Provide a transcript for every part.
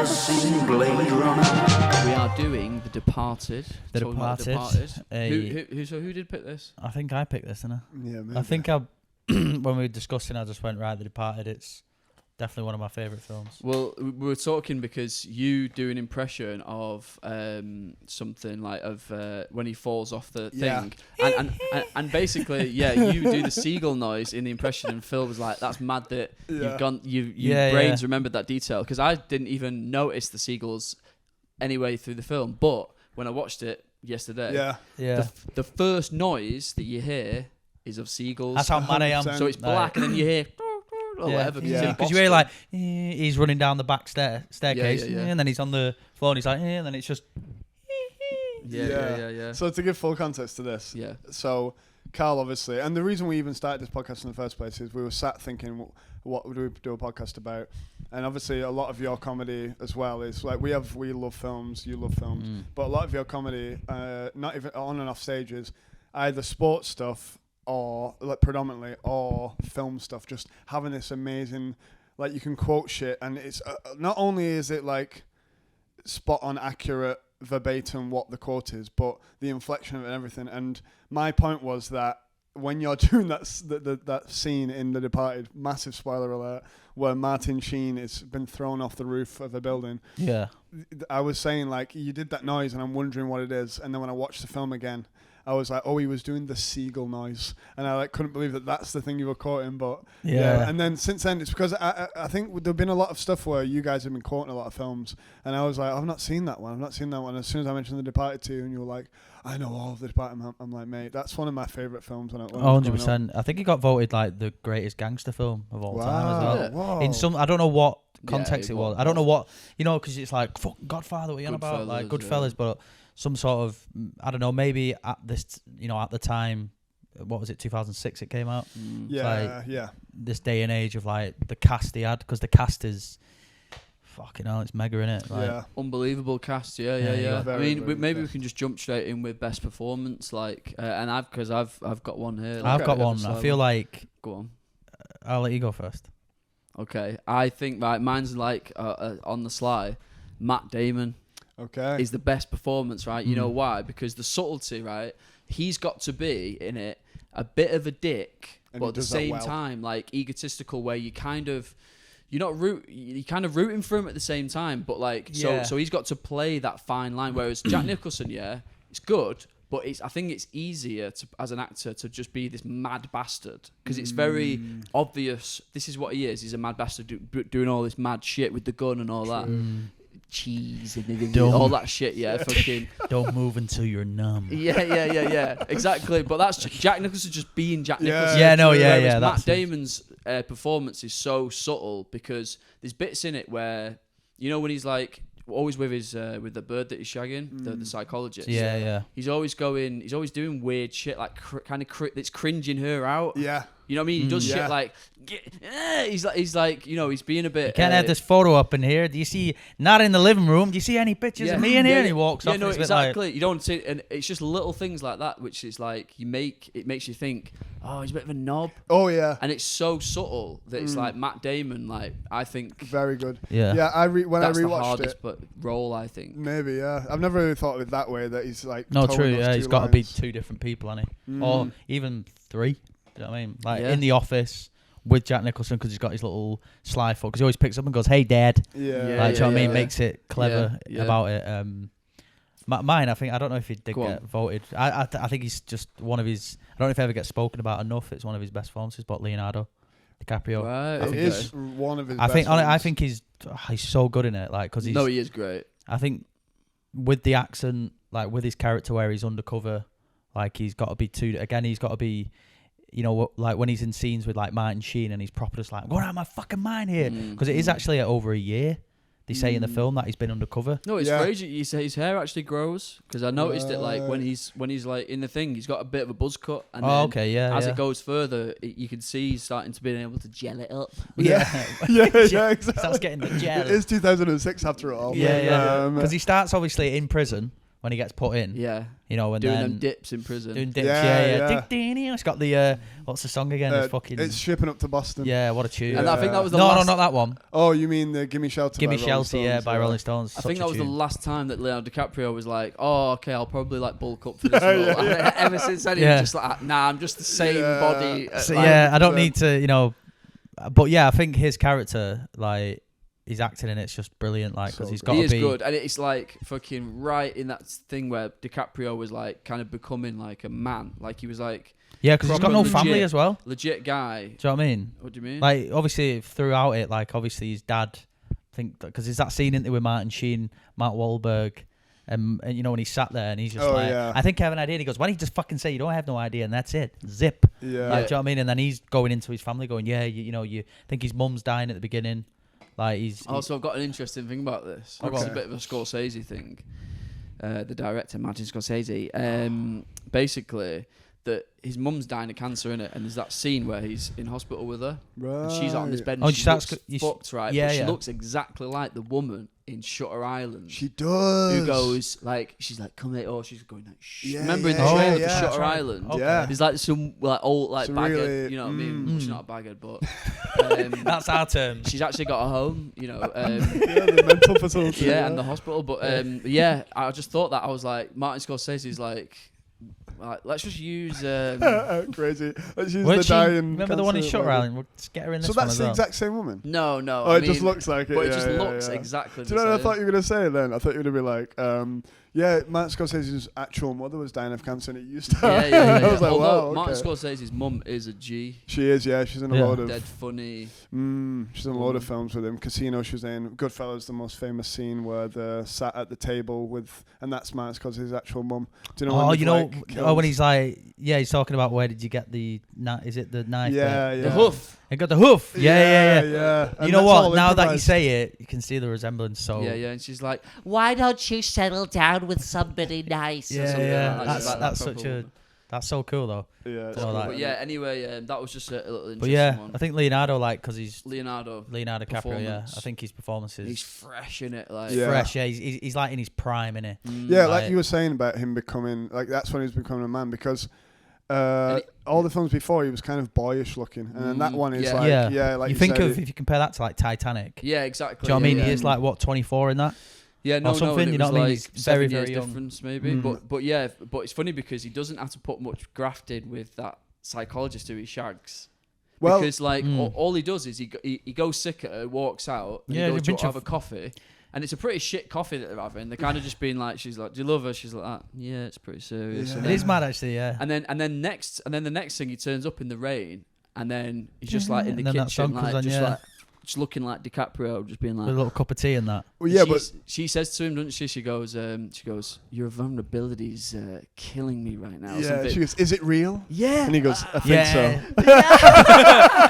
seen Blade Runner. We are doing The Departed. The Talking about Departed. Who did pick this? I think I picked this, didn't I? Yeah, maybe. I think when we were discussing, I just went, right, The Departed, it's definitely one of my favourite films. Well, we were talking because you do an impression of something like when he falls off the thing, and basically, you do the seagull noise in the impression, and Phil was like, "That's mad that your brains remembered that detail," because I didn't even notice the seagulls anyway through the film, but when I watched it yesterday, the first noise that you hear is of seagulls. That's how mad I am. So it's black, and then you hear. Or whatever, because you hear like he's running down the back staircase, and then he's on the floor, and he's like, and then it's just. Yeah. So to give full context to this, so Karl obviously, and the reason we even started this podcast in the first place is we were sat thinking, what would we do a podcast about? And obviously, a lot of your comedy as well is like we love films, you love films, but a lot of your comedy, not even on and off stages, either sports stuff. Or like predominantly, or film stuff. Just having this amazing, like you can quote shit, and it's not only is it like spot on, accurate, verbatim what the quote is, but the inflection of it and everything. And my point was that when you're doing that scene in The Departed, massive spoiler alert, where Martin Sheen has been thrown off the roof of a building. Yeah, I was saying like you did that noise, and I'm wondering what it is. And then when I watched the film again. I was like, oh, he was doing the seagull noise, and I like couldn't believe that that's the thing you were quoting. But yeah. And then since then, it's because I think there've been a lot of stuff where you guys have been quoting a lot of films, and I was like, I've not seen that one. As soon as I mentioned The Departed to you, and you were like, I know all of The Departed. I'm like, mate, that's one of my favourite films. 100%. I think it got voted like the greatest gangster film of all time as well. Whoa. In some, I don't know what context it was. I don't know what because it's like fuck Godfather. What are you on about? Like Goodfellas, but. Some sort of, I don't know, maybe at this, at the time, what was it, 2006 it came out? This day and age of like the cast he had, because the cast is, fucking hell, it's mega, innit? Like, unbelievable cast, yeah. I mean, maybe we can just jump straight in with best performance, like, and I've got one here. Like, I've got one. I feel like. Go on. I'll let you go first. Okay, I think mine's like on the sly, Matt Damon. Okay. Is the best performance, right? You know why? Because the subtlety, right? He's got to be in it a bit of a dick, and but at the same time, like egotistical, where you kind of rooting for him at the same time, but like so he's got to play that fine line. Whereas Jack Nicholson, it's good, but I think it's easier as an actor to just be this mad bastard, because it's very obvious. This is what he is. He's a mad bastard doing all this mad shit with the gun and all that. Cheese and all that shit, fucking don't move until you're numb. Yeah, exactly. But that's Jack Nicholson just being Jack Nicholson. Matt Damon's performance is so subtle, because there's bits in it where when he's like always with his with the bird that he's shagging, the psychologist. He's always doing weird shit, like that's cringing her out. Yeah. You know what I mean? He does shit like, he's like, he's being a bit. You can't have this photo up in here. Do you see? Not in the living room. Do you see any pictures of me in here? And he walks off. No, exactly. You don't see, and it's just little things like that, which is like it makes you think, oh, he's a bit of a knob. Oh yeah. And it's so subtle that it's like Matt Damon. Like I think very good. Yeah. Yeah. When I rewatched the hardest it, role, I think. Maybe. Yeah. I've never really thought of it that way. That he's like. No, true. Yeah. He's got to be two different people, hasn't he? Or even three. You know what I mean? Like in The Office with Jack Nicholson, because he's got his little sly foot, because he always picks up and goes, "Hey, Dad." Yeah. Like, do you know what I mean? Makes it clever about it. Mine, I think, I don't know if he did get voted. I think he's just one of his. I don't know if he ever gets spoken about enough. It's one of his best performances, but Leonardo DiCaprio. Right. It is one of his. I think he's so good in it. Like, because he is great. I think with the accent, like with his character where he's undercover, like he's got to be he's got to be. Like when he's in scenes with like Martin Sheen, and he's proper just like, going out of my fucking mind here, because it is actually over a year. They say in the film that he's been undercover. No, it's crazy. His hair actually grows, because I noticed it like when he's like in the thing, he's got a bit of a buzz cut, and as it goes further, you can see he's starting to be able to gel it up. Yeah, exactly. Starts getting the gel. It is 2006 after all. Because he starts obviously in prison. when he gets put in. Yeah. You know, and doing then them dips in prison. Doing dips, yeah. It's got the what's the song again? It's Shipping Up to Boston. Yeah, what a tune. And I think that was the no, last... not that one. Oh, you mean the Gimme Shelter? Gimme Shelter, by Rolling Stones. I think that was the last time that Leonardo DiCaprio was like, "Oh, okay, I'll probably like bulk up for this role." Ever since then, he was just like, "Nah, I'm just the same body." So, I don't need to, you know. But yeah, I think his character, like, his acting in it's just brilliant, like, because he's got to be... He is good, and it's like fucking right in that thing where DiCaprio was like kind of becoming like a man, like he was like... Yeah, because he's got no family as well. Legit guy. Do you know what I mean? What do you mean? Like, obviously, throughout it, like, obviously his dad, I think, because there's that scene, into with Martin Sheen, Mark Wahlberg, and you know, when he sat there and he's just I think I have an idea. And he goes, why don't you just fucking say you don't have no idea, and that's it. Zip. Yeah. Like, do you know what I mean? And then he's going into his family going, you know, you think his mum's dying at the beginning. Like Also, I've got an interesting thing about this. Okay. It's a bit of a Scorsese thing. The director, Martin Scorsese, basically, that his mum's dying of cancer, innit? And there's that scene where he's in hospital with her. Right. And she's on this bed and she looks fucked, right? Yeah, but she looks exactly like the woman in Shutter Island. She does. Who goes, like, she's like, come here. Oh, she's going like, shh. Remember in the trailer for Shutter Island? Okay. Yeah. There's like some like old like baghead, really, you know what I mean? Well, she's not a baghead, but... that's our term. She's actually got a home, you know. The mental facility. Yeah, and the hospital. But I just thought that. I was like, Martin Scorsese's like let's just use crazy. Let's use the dying. Remember the one in Shutter Island? We'll just get her in this one. So that's the exact same woman. No. Oh, it just looks like it. But it just looks exactly. Do you know what I thought you were gonna say then? I thought you were gonna be like, Martin Scorsese's actual mother was dying of cancer, and it used to. Yeah. I was like, although wow. Martin Scorsese's mum is a G. She is, yeah. She's in a load of dead funny. She's in a load of films with him. Casino, she was in. Goodfellas, the most famous scene where they're sat at the table with, and that's Martin Scorsese's actual mum. Do you know? When he's like, he's talking about where did you get the is it the knife? Yeah. The hoof. He got the hoof. Yeah. You know what? Now that you say it, you can see the resemblance. So yeah, and she's like, "Why don't you settle down with somebody nice?" Yeah. That's so cool though. Yeah. Cool. But yeah, anyway, that was just a little interesting one. But yeah, one. I think Leonardo, like, because he's Leonardo DiCaprio. Yeah, I think his performances. He's fresh in it, like fresh. Yeah, he's like in his prime, innit? Yeah, like you were saying about him becoming like that's when he was becoming a man because. All the films before he was kind of boyish looking, and then that one is like you think of if you compare that to like Titanic. Yeah, exactly. Do you know what I mean? He is like what 24 in that. Yeah, no, or something. You know what I mean? He's very, very very young. Difference maybe, but it's funny because he doesn't have to put much graft in with that psychologist who he shags. Well, because like all he does is he goes sick at her, walks out, and he goes to have a coffee. And it's a pretty shit coffee that they're having. They're kind of just being like, she's like, "Do you love her?" She's like, "Yeah, it's pretty serious." Yeah. It is mad actually, yeah. And then the next thing he turns up in the rain, and then he's just like in the kitchen, like just looking like DiCaprio, just being like with a little cup of tea and that. Well, yeah, but she says to him, doesn't she? She goes, "Your vulnerability's killing me right now." Yeah, she goes, "Is it real?" Yeah, and he goes, "I think so."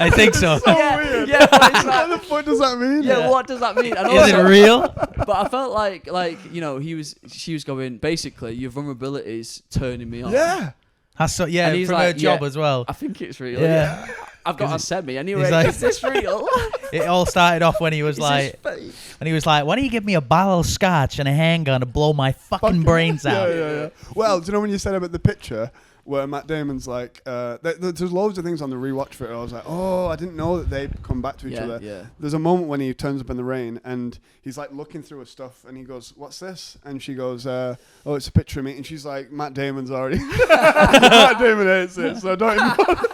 I think so. So weird. Yeah, but it's like, what the fuck does that mean? Yeah, what does that mean? And is it real? But I felt like you know, she was going, basically, your vulnerability's turning me on. Yeah. That's so, yeah, from her job as well. I think it's real. Yeah. I've got a semi anyway. Like, is this real? It all started off when he was like, "Why don't you give me a bottle of scotch and a handgun to blow my fucking brains out?" Yeah. Well, do you know when you said about the picture where Matt Damon's like, there's loads of things on the rewatch for it. I was like, oh, I didn't know that they'd come back to each other. Yeah. There's a moment when he turns up in the rain and he's like looking through her stuff and he goes, "What's this?" And she goes, "Oh, it's a picture of me." And she's like, "Matt Damon's already." Matt Damon hates it, so don't even bother.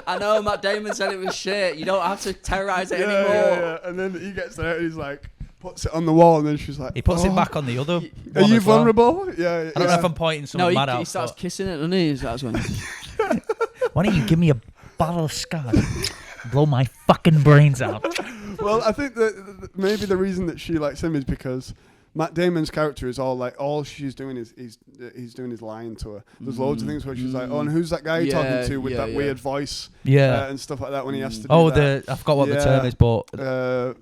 I know, Matt Damon said it was shit. You don't have to terrorize it anymore. Yeah. And then he gets there and he's like, puts it on the wall, and then she's like, he puts it back on the other. Are you vulnerable? Well. Yeah. I don't know if I'm pointing someone mad out. He starts kissing it, doesn't he? He starts going, "Why don't you give me a bottle of scotch, blow my fucking brains out?" Well, I think that maybe the reason that she likes him is because Matt Damon's character is all she's doing is he's doing is lying to her. There's loads of things where she's like, "Oh, and who's that guy you're talking to with that weird voice?" and stuff like that when he has to do that. I forgot what the term is, but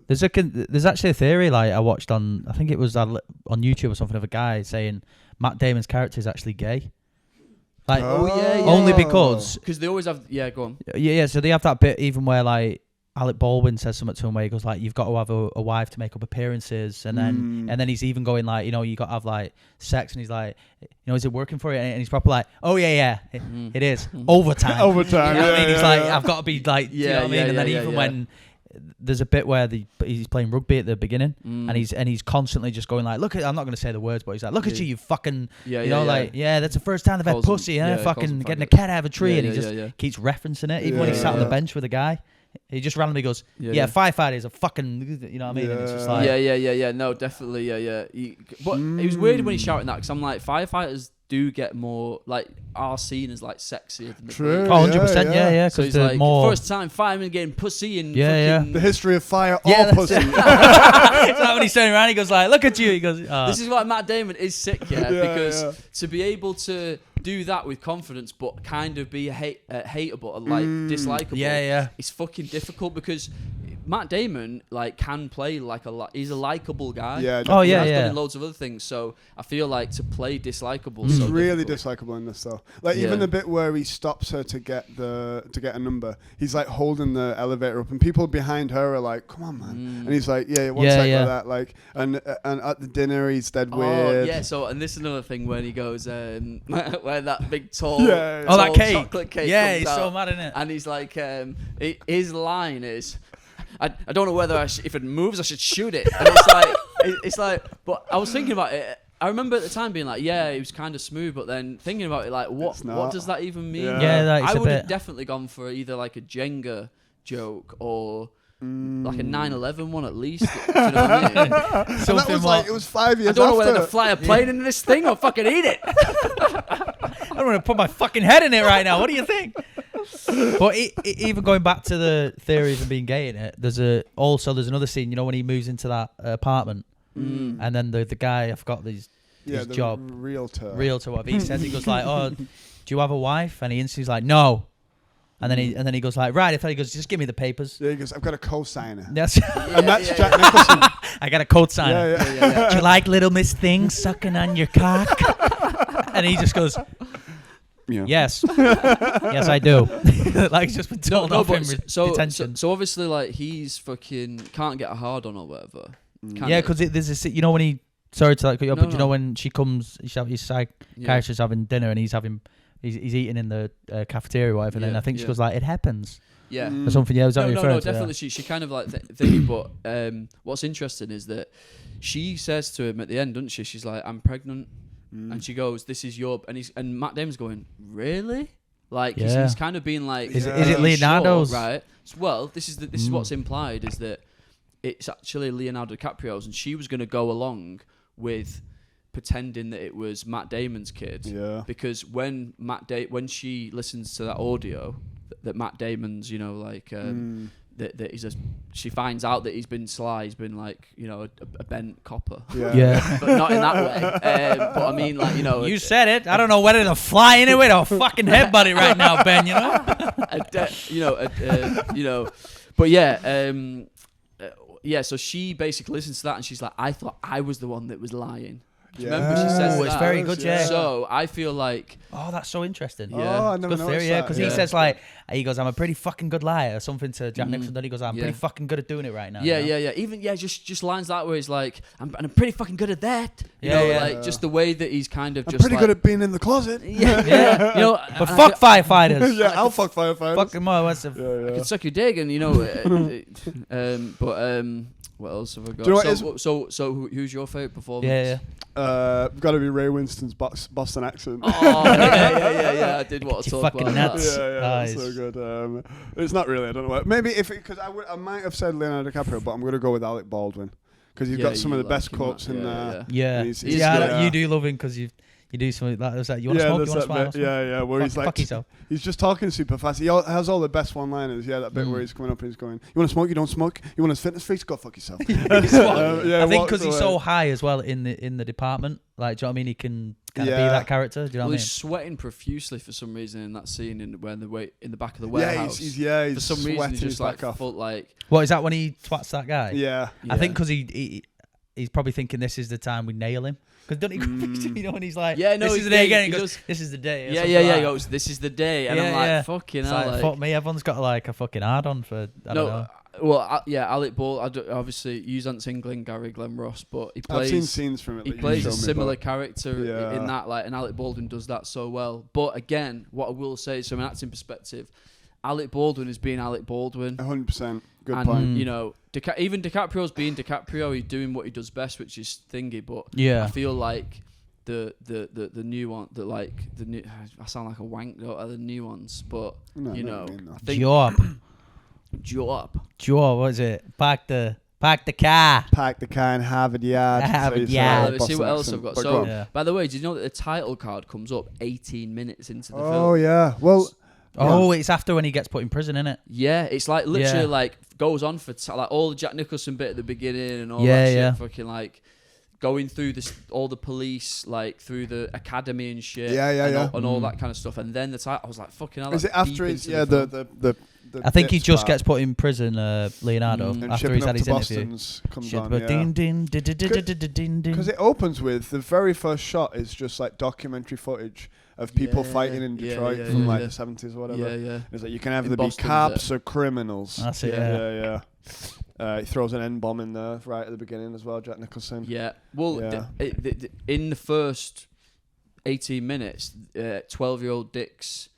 there's actually a theory like I watched on, I think it was on YouTube or something, of a guy saying Matt Damon's character is actually gay. Like, only because they always have. Yeah, go on. Yeah. So they have that bit even where like Alec Baldwin says something to him where he goes like, "You've got to have a wife to make up appearances," and then he's even going like, you know, you got to have like sex, and he's like, you know, is it working for you? And he's probably like, oh yeah, it is overtime. Overtime. You know what I mean? He's like, yeah. I've got to be like, you know what I mean? And then even when there's a bit where he's playing rugby at the beginning, and he's constantly just going like, look at, I'm not going to say the words, but he's like, look at you fucking, you know, like, that's the first time they've had pussy, fucking getting a cat out of a tree, and he just keeps referencing it, even when he's sat on the bench with a guy. He just randomly goes, firefighters are fucking, you know what I mean? And it's just like, no, definitely, but it was weird when he's shouting that, because I'm like, firefighters do get more, like, are seen as like sexier than the True. Oh, 100%, yeah. So he's like, more first time fireman getting pussy and fucking the history of fire or pussy. It's like when he's turning around, he goes like, look at you. He goes, this is why Matt Damon is sick, because to be able to do that with confidence, but kind of be hateable and like dislikable, it's fucking difficult, because Matt Damon like can play like he's a likable guy. Yeah. He's done loads of other things, so I feel like to play dislikable. He's so really difficult. dislikable in this though. Like even the bit where he stops her to get a number, he's like holding the elevator up, and people behind her are like, "Come on, man!" And he's like, "One sec like that." Like, and at the dinner, he's dead weird. Yeah. So, and this is another thing when he goes, where that big tall, that cake, chocolate cake. Yeah, he's out, so mad in it. And he's like, his line is, I don't know whether if it moves I should shoot it. And it's like, but I was thinking about it. I remember at the time being like, it was kind of smooth, but then thinking about it, like, what does that even mean? I would have definitely gone for either like a Jenga joke or like a 9/11 one at least. Do you know what I mean? So that was like, it was 5 years. I don't know whether to fly a plane into this thing or fucking eat it. I don't want to put my fucking head in it right now. What do you think? But even going back to the theories of being gay in it, there's another scene, you know, when he moves into that apartment, and then the guy, I forgot his job, realtor, whatever he says, he goes like, "Oh, do you have a wife?" And he instantly's like, "No." And then he goes like, "Right." He goes, "Just give me the papers." Yeah, he goes, "I've got a co-signer." Yes. And that's Jack Nicholson. I got a co-signer. Do you like little Miss Thing sucking on your cock? And he just goes, "Yes, yes, I do." Like he's just been told off in detention. So obviously, like, he's fucking can't get a hard on or whatever. Because there's a, you know, when he, sorry to like cut you up, but you know when she comes, his psychiatrist's having dinner and he's eating in the cafeteria or whatever, and then I think she goes like, "It happens." Yeah. Or something. Yeah, was that no, definitely. She kind of like thinking, but what's interesting is that she says to him at the end, doesn't she? She's like, "I'm pregnant." And she goes, "This is your," and Matt Damon's going, "Really?" Like he's kind of being like, "Is it Leonardo's?" Sure, right? Well, this is what's implied is that it's actually Leonardo DiCaprio's, and she was going to go along with pretending that it was Matt Damon's kid. Yeah. Because when she listens to that audio, that Matt Damon's, you know, like that he's she finds out that he's been sly. He's been like, you know, a bent copper. Yeah. But not in that way. But I mean, like, you know, you said it. I don't know whether to fly in it with or fucking headbutt it right now, Ben. You know. But yeah. So she basically listens to that and she's like, "I thought I was the one that was lying." Remember she says that? It's very good, yeah. So I feel like, that's so interesting. Yeah, I never good theory, because he says like, he goes, "I'm a pretty fucking good liar," or something to Jack Nicholson. Then he goes, "I'm pretty fucking good at doing it right now." Yeah. Even just lines that where he's like, I'm pretty fucking good at that. You know, like just the way that he's kind of just pretty good at being in the closet. Yeah. You know, but fuck firefighters. Yeah, I'll fuck firefighters. Fuck them all. I can suck your dick, and you know, what else have I got? Do you know so who's your favourite performance? Yeah. Got to be Ray Winston's Boston accent. Oh, yeah. I did want to talk about nuts. that. Yeah, that's so good. It's not really. I don't know what. Maybe because I might have said Leonardo DiCaprio, but I'm going to go with Alec Baldwin because he's got some of the best quotes in there. Yeah. You do love him because you do something like that. You want to smoke? You want to smile? Yeah. Where he's like, fuck yourself. He's just talking super fast. He has all the best one-liners. Yeah, that bit where he's coming up and he's going, "You want to smoke? You don't smoke. You want a fitness freak? Go fuck yourself." I think because he's so high as well in the department. Like, do you know what I mean? He can kind of be that character. Do you know what I mean? He's sweating profusely for some reason in that scene in the back of the warehouse. He's for some reason he's just like full like. What is that when he twats that guy? Yeah. I think because he's probably thinking this is the time we nail him. Because don't he, you know, when he's like, this is the day again. He goes, "This is the day." Yeah. He goes, "This is the day," and I'm like, "Fucking hell!" Like, fuck me. Everyone's got like a fucking hard on for. I don't know. Alec Baldwin. Obviously, you haven't seen Glengarry Glen Ross, but he plays. I've seen scenes from it. He plays a similar character in that, like, and Alec Baldwin does that so well. But again, what I will say is, from an acting perspective, Alec Baldwin is being Alec Baldwin. 100%. Good and, point. You know, even DiCaprio's being DiCaprio. He's doing what he does best, which is thingy. But I feel like the new one, the new. I sound like a wank. The new ones, but you know, I think Job. What is it? Park the car. Park the car in Harvard Yard. Let's see what else I've got. So, by the way, did you know that the title card comes up 18 minutes into the film? Oh yeah. Well. It's after when he gets put in prison, isn't it? Yeah, it's like literally like goes on for like all the Jack Nicholson bit at the beginning and all that shit. Fucking like going through all the police, like through the academy and shit. And all that kind of stuff. And then the title, I was like, fucking hell. Is it after he's the I think he just gets put in prison, Leonardo, after he's had his interview. Comes on, because it opens with the very first shot is just like documentary footage of people fighting in Detroit from like the 70s or whatever. It's like you can either be cops or criminals. That's it. He throws an N-bomb in there right at the beginning as well, Jack Nicholson. Yeah. Well, in the first 18 minutes, 12-year-old Dicks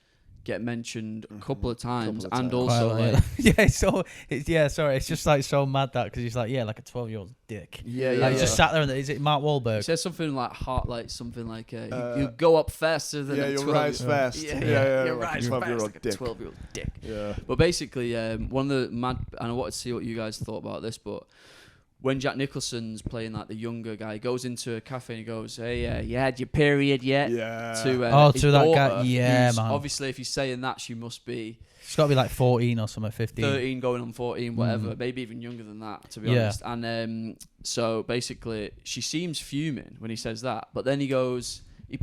get mentioned a couple of times, and also like it's just like so mad that because he's like like a 12-year-old dick. He's just sat there and is it Mark Wahlberg? He says something like something like you go up faster than a 12-year-old. You'll rise fast. You rise fast like a 12-year-old 12-year-old dick. Yeah. But basically, one of the mad, and I wanted to see what you guys thought about this, but when Jack Nicholson's playing like the younger guy, he goes into a cafe and he goes, "Hey, you had your period yet?" Yeah. To that daughter, guy. Yeah, man. Obviously, if he's saying that, she must be. She's got to be like 14 or something, 15. 13 going on 14, whatever. Maybe even younger than that, to be honest. And so basically, she seems fuming when he says that. But then he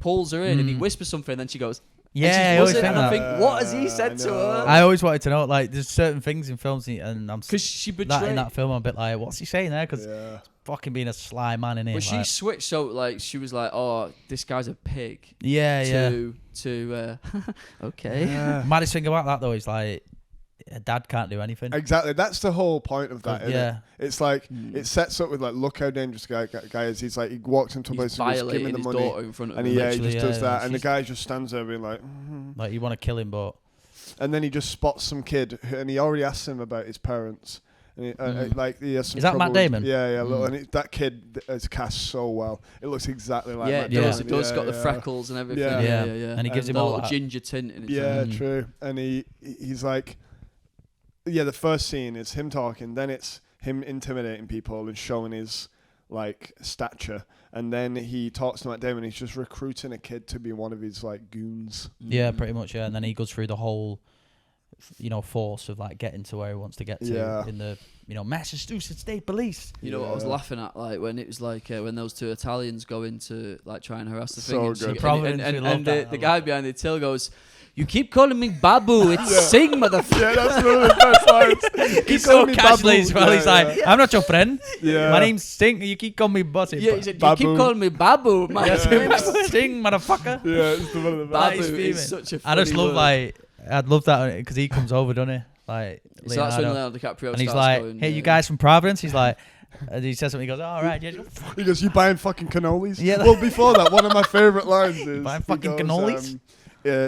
pulls her in and he whispers something, and then she goes. Yeah, I always think that. I think, what has he said to her? I always wanted to know, like, there's certain things in films, and I'm because she betrayed in that film. I'm a bit like, what's he saying there? Because fucking being a sly man in it. But she switched, so like she was like, "Oh, this guy's a pig." To okay. Maddest thing about that though is like, a dad can't do anything. Exactly, that's the whole point of that. Isn't it? It's like it sets up with like, look how dangerous guy is. He's like, he walks into a place and just give him the money, daughter in front of him. And he just does that, and the guy just stands there being like, like you want to kill him, but. And then he just spots some kid, and he already asks him about his parents. And he has some is that Matt Damon? And that kid is cast so well. It looks exactly like Matt Damon. It does got the freckles and everything. And he gives him all that ginger tint in his head. True. And he's like, the first scene is him talking, then it's him intimidating people and showing his like stature, and then he talks to Matt Damon. He's just recruiting a kid to be one of his like goons. Yeah, pretty much. Yeah, and then he goes through the whole, force of like getting to where he wants to get to in the Massachusetts State Police. You know what I was laughing at, like when it was like when those two Italians go in to like try and harass the so thing. Good. And the guy behind the till goes, "You keep calling me Babu, it's Sing, motherfucker." Yeah, that's one of the best lines. He's so casually as well. He's like, "I'm not your friend. Yeah. My name's Sing. You keep calling me Bossy." Yeah, he said, "You keep calling me Babu. My name's Sing, motherfucker." Yeah, it's one of the best. Babu is such a funny I just love word. I'd love that because he comes over, doesn't he? Like, so that's when Leonardo DiCaprio and he's like, going, "Hey, you guys from Providence?" He's like, and he says something. He goes, "All right, yeah." He goes, "You buying fucking cannolis?" Yeah. Well, before that, one of my favorite lines is, "Buying fucking cannolis."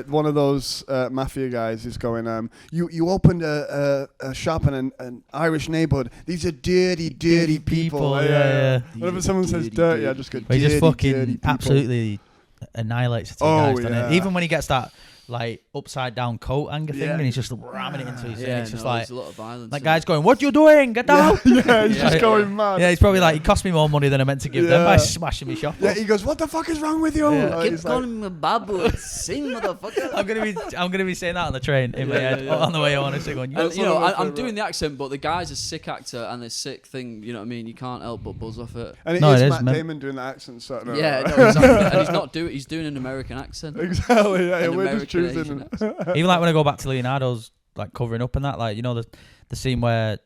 One of those mafia guys is going, you opened a shop in an Irish neighborhood. These are dirty people. Whenever someone says dirty, I just go, he just fucking absolutely annihilates the guys, doesn't it? Even when he gets that like upside down coat hanger thing, and he's just ramming it into his thing. It's just like a lot of violence. That guy's going, "What you doing? Get down!" He's just going mad. Yeah, he's probably like, "It cost me more money than I meant to give them by smashing me shop." Yeah, he goes, "What the fuck is wrong with you?" Keep calling me Babu, Sing, motherfucker. I'm gonna be saying that on the train in my head on the way home. I'm doing the accent, but the guy's a sick actor and the sick thing. You know what I mean? You can't help but buzz off it. And it is Matt Damon doing the accent. So exactly. And he's doing an American accent. Exactly. Yeah, we're just choosing. Even like when I go back to Leonardo's like covering up and that, like the scene where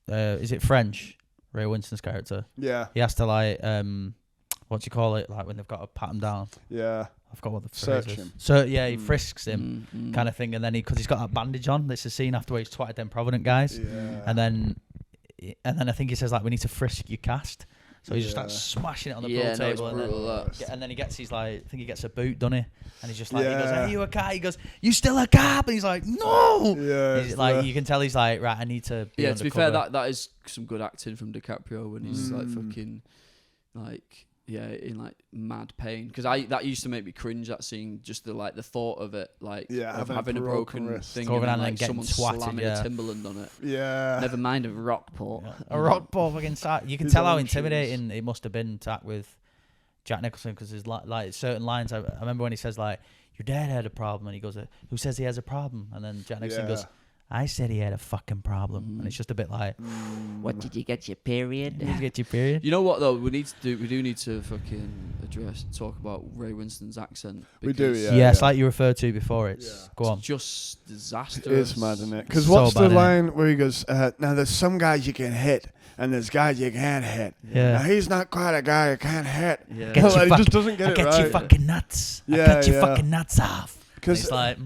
is it French, Ray Winston's character? Yeah. He has to like what do you call it? Like when they've got to pat him down. Yeah. I forgot what the phrase is. Him. So yeah, he frisks him, kind of thing, and then because he's got that bandage on. This is a scene after where he's twatted them Provident guys, and then and then I think he says like, we need to frisk your cast. So he just starts smashing it on the pool table, and then he gets I think he gets a boot, doesn't he? And he's just like, he goes, "Hey, you a cop?" He goes, "You still a cop?" And he's like, "No." Yeah, he's like, you can tell he's like, right, I need to. Be to be fair, that is some good acting from DiCaprio when he's like fucking, like. Yeah, in like mad pain, because that used to make me cringe, that scene, just the thought of it, like of having a broken thing and like someone slamming a Timberland on it. Yeah, never mind a Rockport. A Rockport fucking sack. You can tell how intimidating it must have been to act with Jack Nicholson, because there's like certain lines. I remember when he says like, "Your dad had a problem," and he goes, "Who says he has a problem?" And then Jack Nicholson goes, "I said he had a fucking problem," and it's just a bit like, "What, did you get your period?" Did you get your period? You know what though? We do need to fucking talk about Ray Winston's accent. We do, it's like you referred to before. It's go on. It's just disastrous. It's mad, isn't it? Because what's the line where he goes, "Now there's some guys you can hit, and there's guys you can't hit. Yeah. Now he's not quite a guy you can't hit." Yeah. He just doesn't get it right. I get your fucking nuts. I cut your fucking nuts off. Because it's like.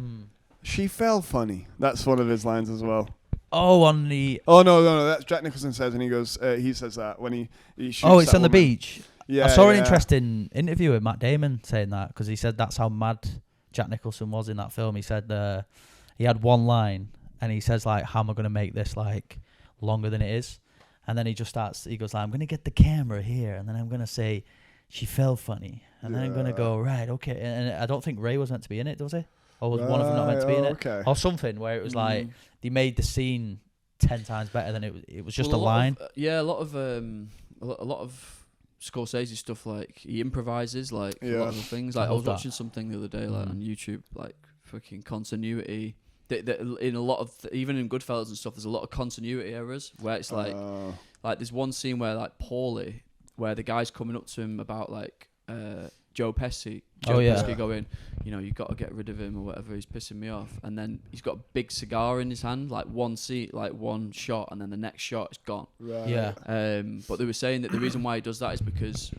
She fell funny. That's one of his lines as well. Oh, on the... Oh, no. That's Jack Nicholson says, and he goes, he says that when he shoots it's on the beach. Yeah, I saw an interesting interview with Matt Damon saying that, because he said that's how mad Jack Nicholson was in that film. He said he had one line, and he says, like, how am I going to make this, like, longer than it is? And then he goes, like, I'm going to get the camera here, and then I'm going to say, she fell funny. And then I'm going to go, right, okay. And I don't think Ray was meant to be in it, does he? Or was one of them not meant to be in it? Okay. Or something where it was like they made the scene 10 times better than it was just a line. A lot of Scorsese stuff, like he improvises like a lot of the things. Like I was watching something the other day like on YouTube, like fucking continuity. In a lot of even in Goodfellas and stuff, there's a lot of continuity errors where it's like there's one scene where like Paulie, where the guy's coming up to him about like Joe Pesci going, you know, you got to get rid of him or whatever, he's pissing me off. And then he's got a big cigar in his hand, like one shot, and then the next shot is gone. Right. Yeah. But they were saying that the reason why he does that is because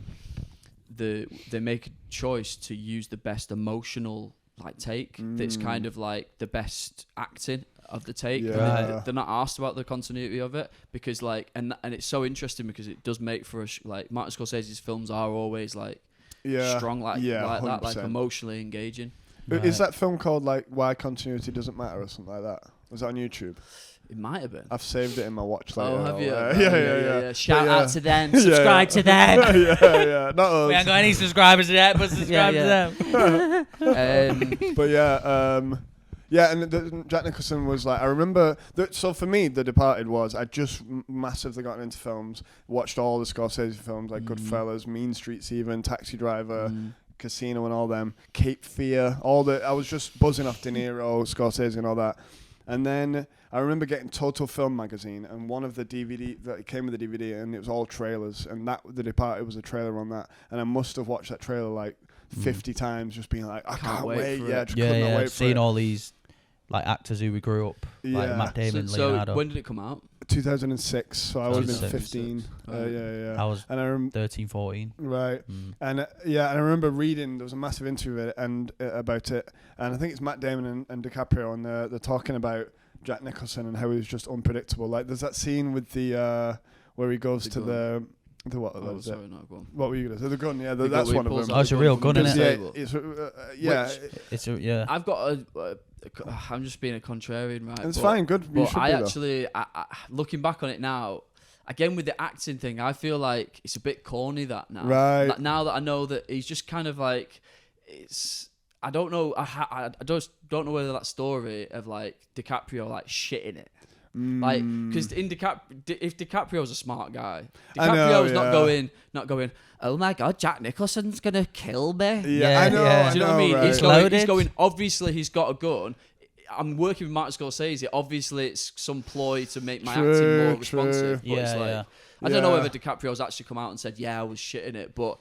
they make a choice to use the best emotional like take that's kind of like the best acting of the take. Yeah. They're not asked about the continuity of it because like and it's so interesting because it does make for like Martin Scorsese's films are always like strong like that, like emotionally engaging. Right. Is that film called like Why Continuity Doesn't Matter or something like that? Was that on YouTube? It might have been. I've saved it in my watch later. Oh, have you? Yeah. Shout out to them. Subscribe to them. Yeah. Not us. We ain't got any subscribers yet, but subscribe to them. But and Jack Nicholson was like, I remember, so for me, The Departed was, I just massively gotten into films, watched all the Scorsese films, like Goodfellas, Mean Streets even, Taxi Driver, Casino and all them, Cape Fear, I was just buzzing off De Niro, Scorsese and all that. And then I remember getting Total Film Magazine, and one of the DVD that came with the DVD, and it was all trailers, and that The Departed was a trailer on that, and I must have watched that trailer like 50 times, just being like, I can't wait. Yeah, just could not wait for seeing all these like actors who we grew up, like Matt Damon, Leonardo. So when did it come out? 2006, so I would have been 15. I was 13, 14. Right. And I remember reading, there was a massive interview about it, and I think it's Matt Damon and DiCaprio, and they're talking about Jack Nicholson and how he was just unpredictable. Like there's that scene with the where he goes to the what? Oh, sorry, no, go on. What were you going to say? The gun, yeah. That's one of them. Oh, it's a real gun, isn't it? I've got I'm just being a contrarian, right? It's fine, good. But I looking back on it now, again with the acting thing, I feel like it's a bit corny that now. Right. Like, now that I know that he's just kind of like, I don't know. I just don't know whether that story of like DiCaprio like shitting it. Like, because if DiCaprio's a smart guy, DiCaprio's not going, oh my god, Jack Nicholson's gonna kill me. Yeah, I know. Do you know what I mean? Right. He's going. Obviously, he's got a gun. I'm working with Martin Scorsese. Obviously, it's some ploy to make my acting more responsive. But it's like, I don't know whether DiCaprio's actually come out and said, "Yeah, I was shitting it," but.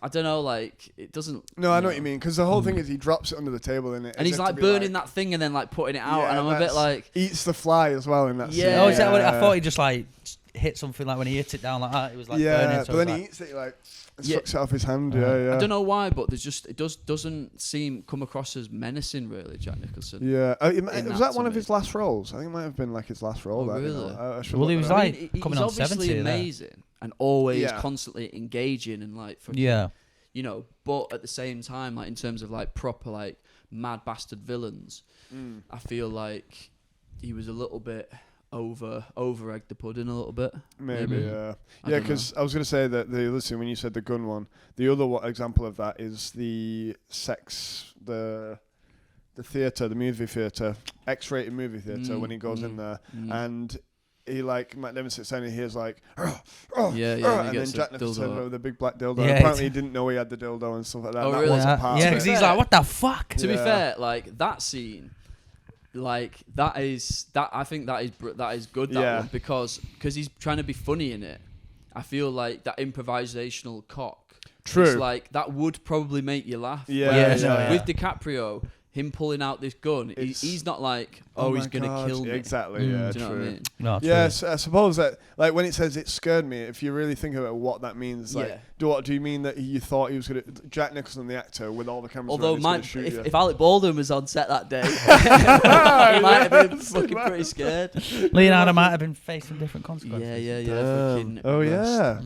I don't know, like, it doesn't... No, I know what you mean, because the whole thing is he drops it under the table, and he's, like, burning that thing and then, like, putting it out, and I'm a bit like... Eats the fly as well in that scene. Oh, is that what I thought he just, like, hit something like when he hit it down like that, it was like yeah, burning. So but then he eats it like sucks it off his hand. Yeah. I don't know why, but it doesn't come across as menacing really, Jack Nicholson. Yeah, was that one of his last roles? I think it might have been like his last role. Oh, that, really? Well, he was like coming on 70. He's obviously amazing and always constantly engaging and like fucking, you know. But at the same time, like in terms of like proper like mad bastard villains, I feel like he was a little bit over egged the pudding a little bit. Maybe. Yeah, because I was going to say that listen, when you said the gun one, the other example of that is the theatre, the movie theatre, X-rated movie theatre, when he goes in there and he like Matt Damon sits down and he hears like and then Jack Nicholson turns over the big black dildo. Yeah, apparently he didn't know he had the dildo and stuff like that. Oh, that really? wasn't part of it. because he's like, what the fuck? To be fair, like that scene, like that is I think that is good that one because he's trying to be funny in it. I feel like that improvisational cock. True. It's like that would probably make you laugh. Yeah. With DiCaprio, him pulling out this gun, he's not like, he's gonna kill me. Exactly. Yeah. Do you know what I mean? No, Yes, I suppose that like when it says it scared me, if you really think about what that means, like, do you mean that you thought he was gonna Jack Nicholson, the actor, with all the cameras? Although around, if Alec Baldwin was on set that day, he might have been fucking pretty scared. Leonardo might have been facing different consequences. Yeah.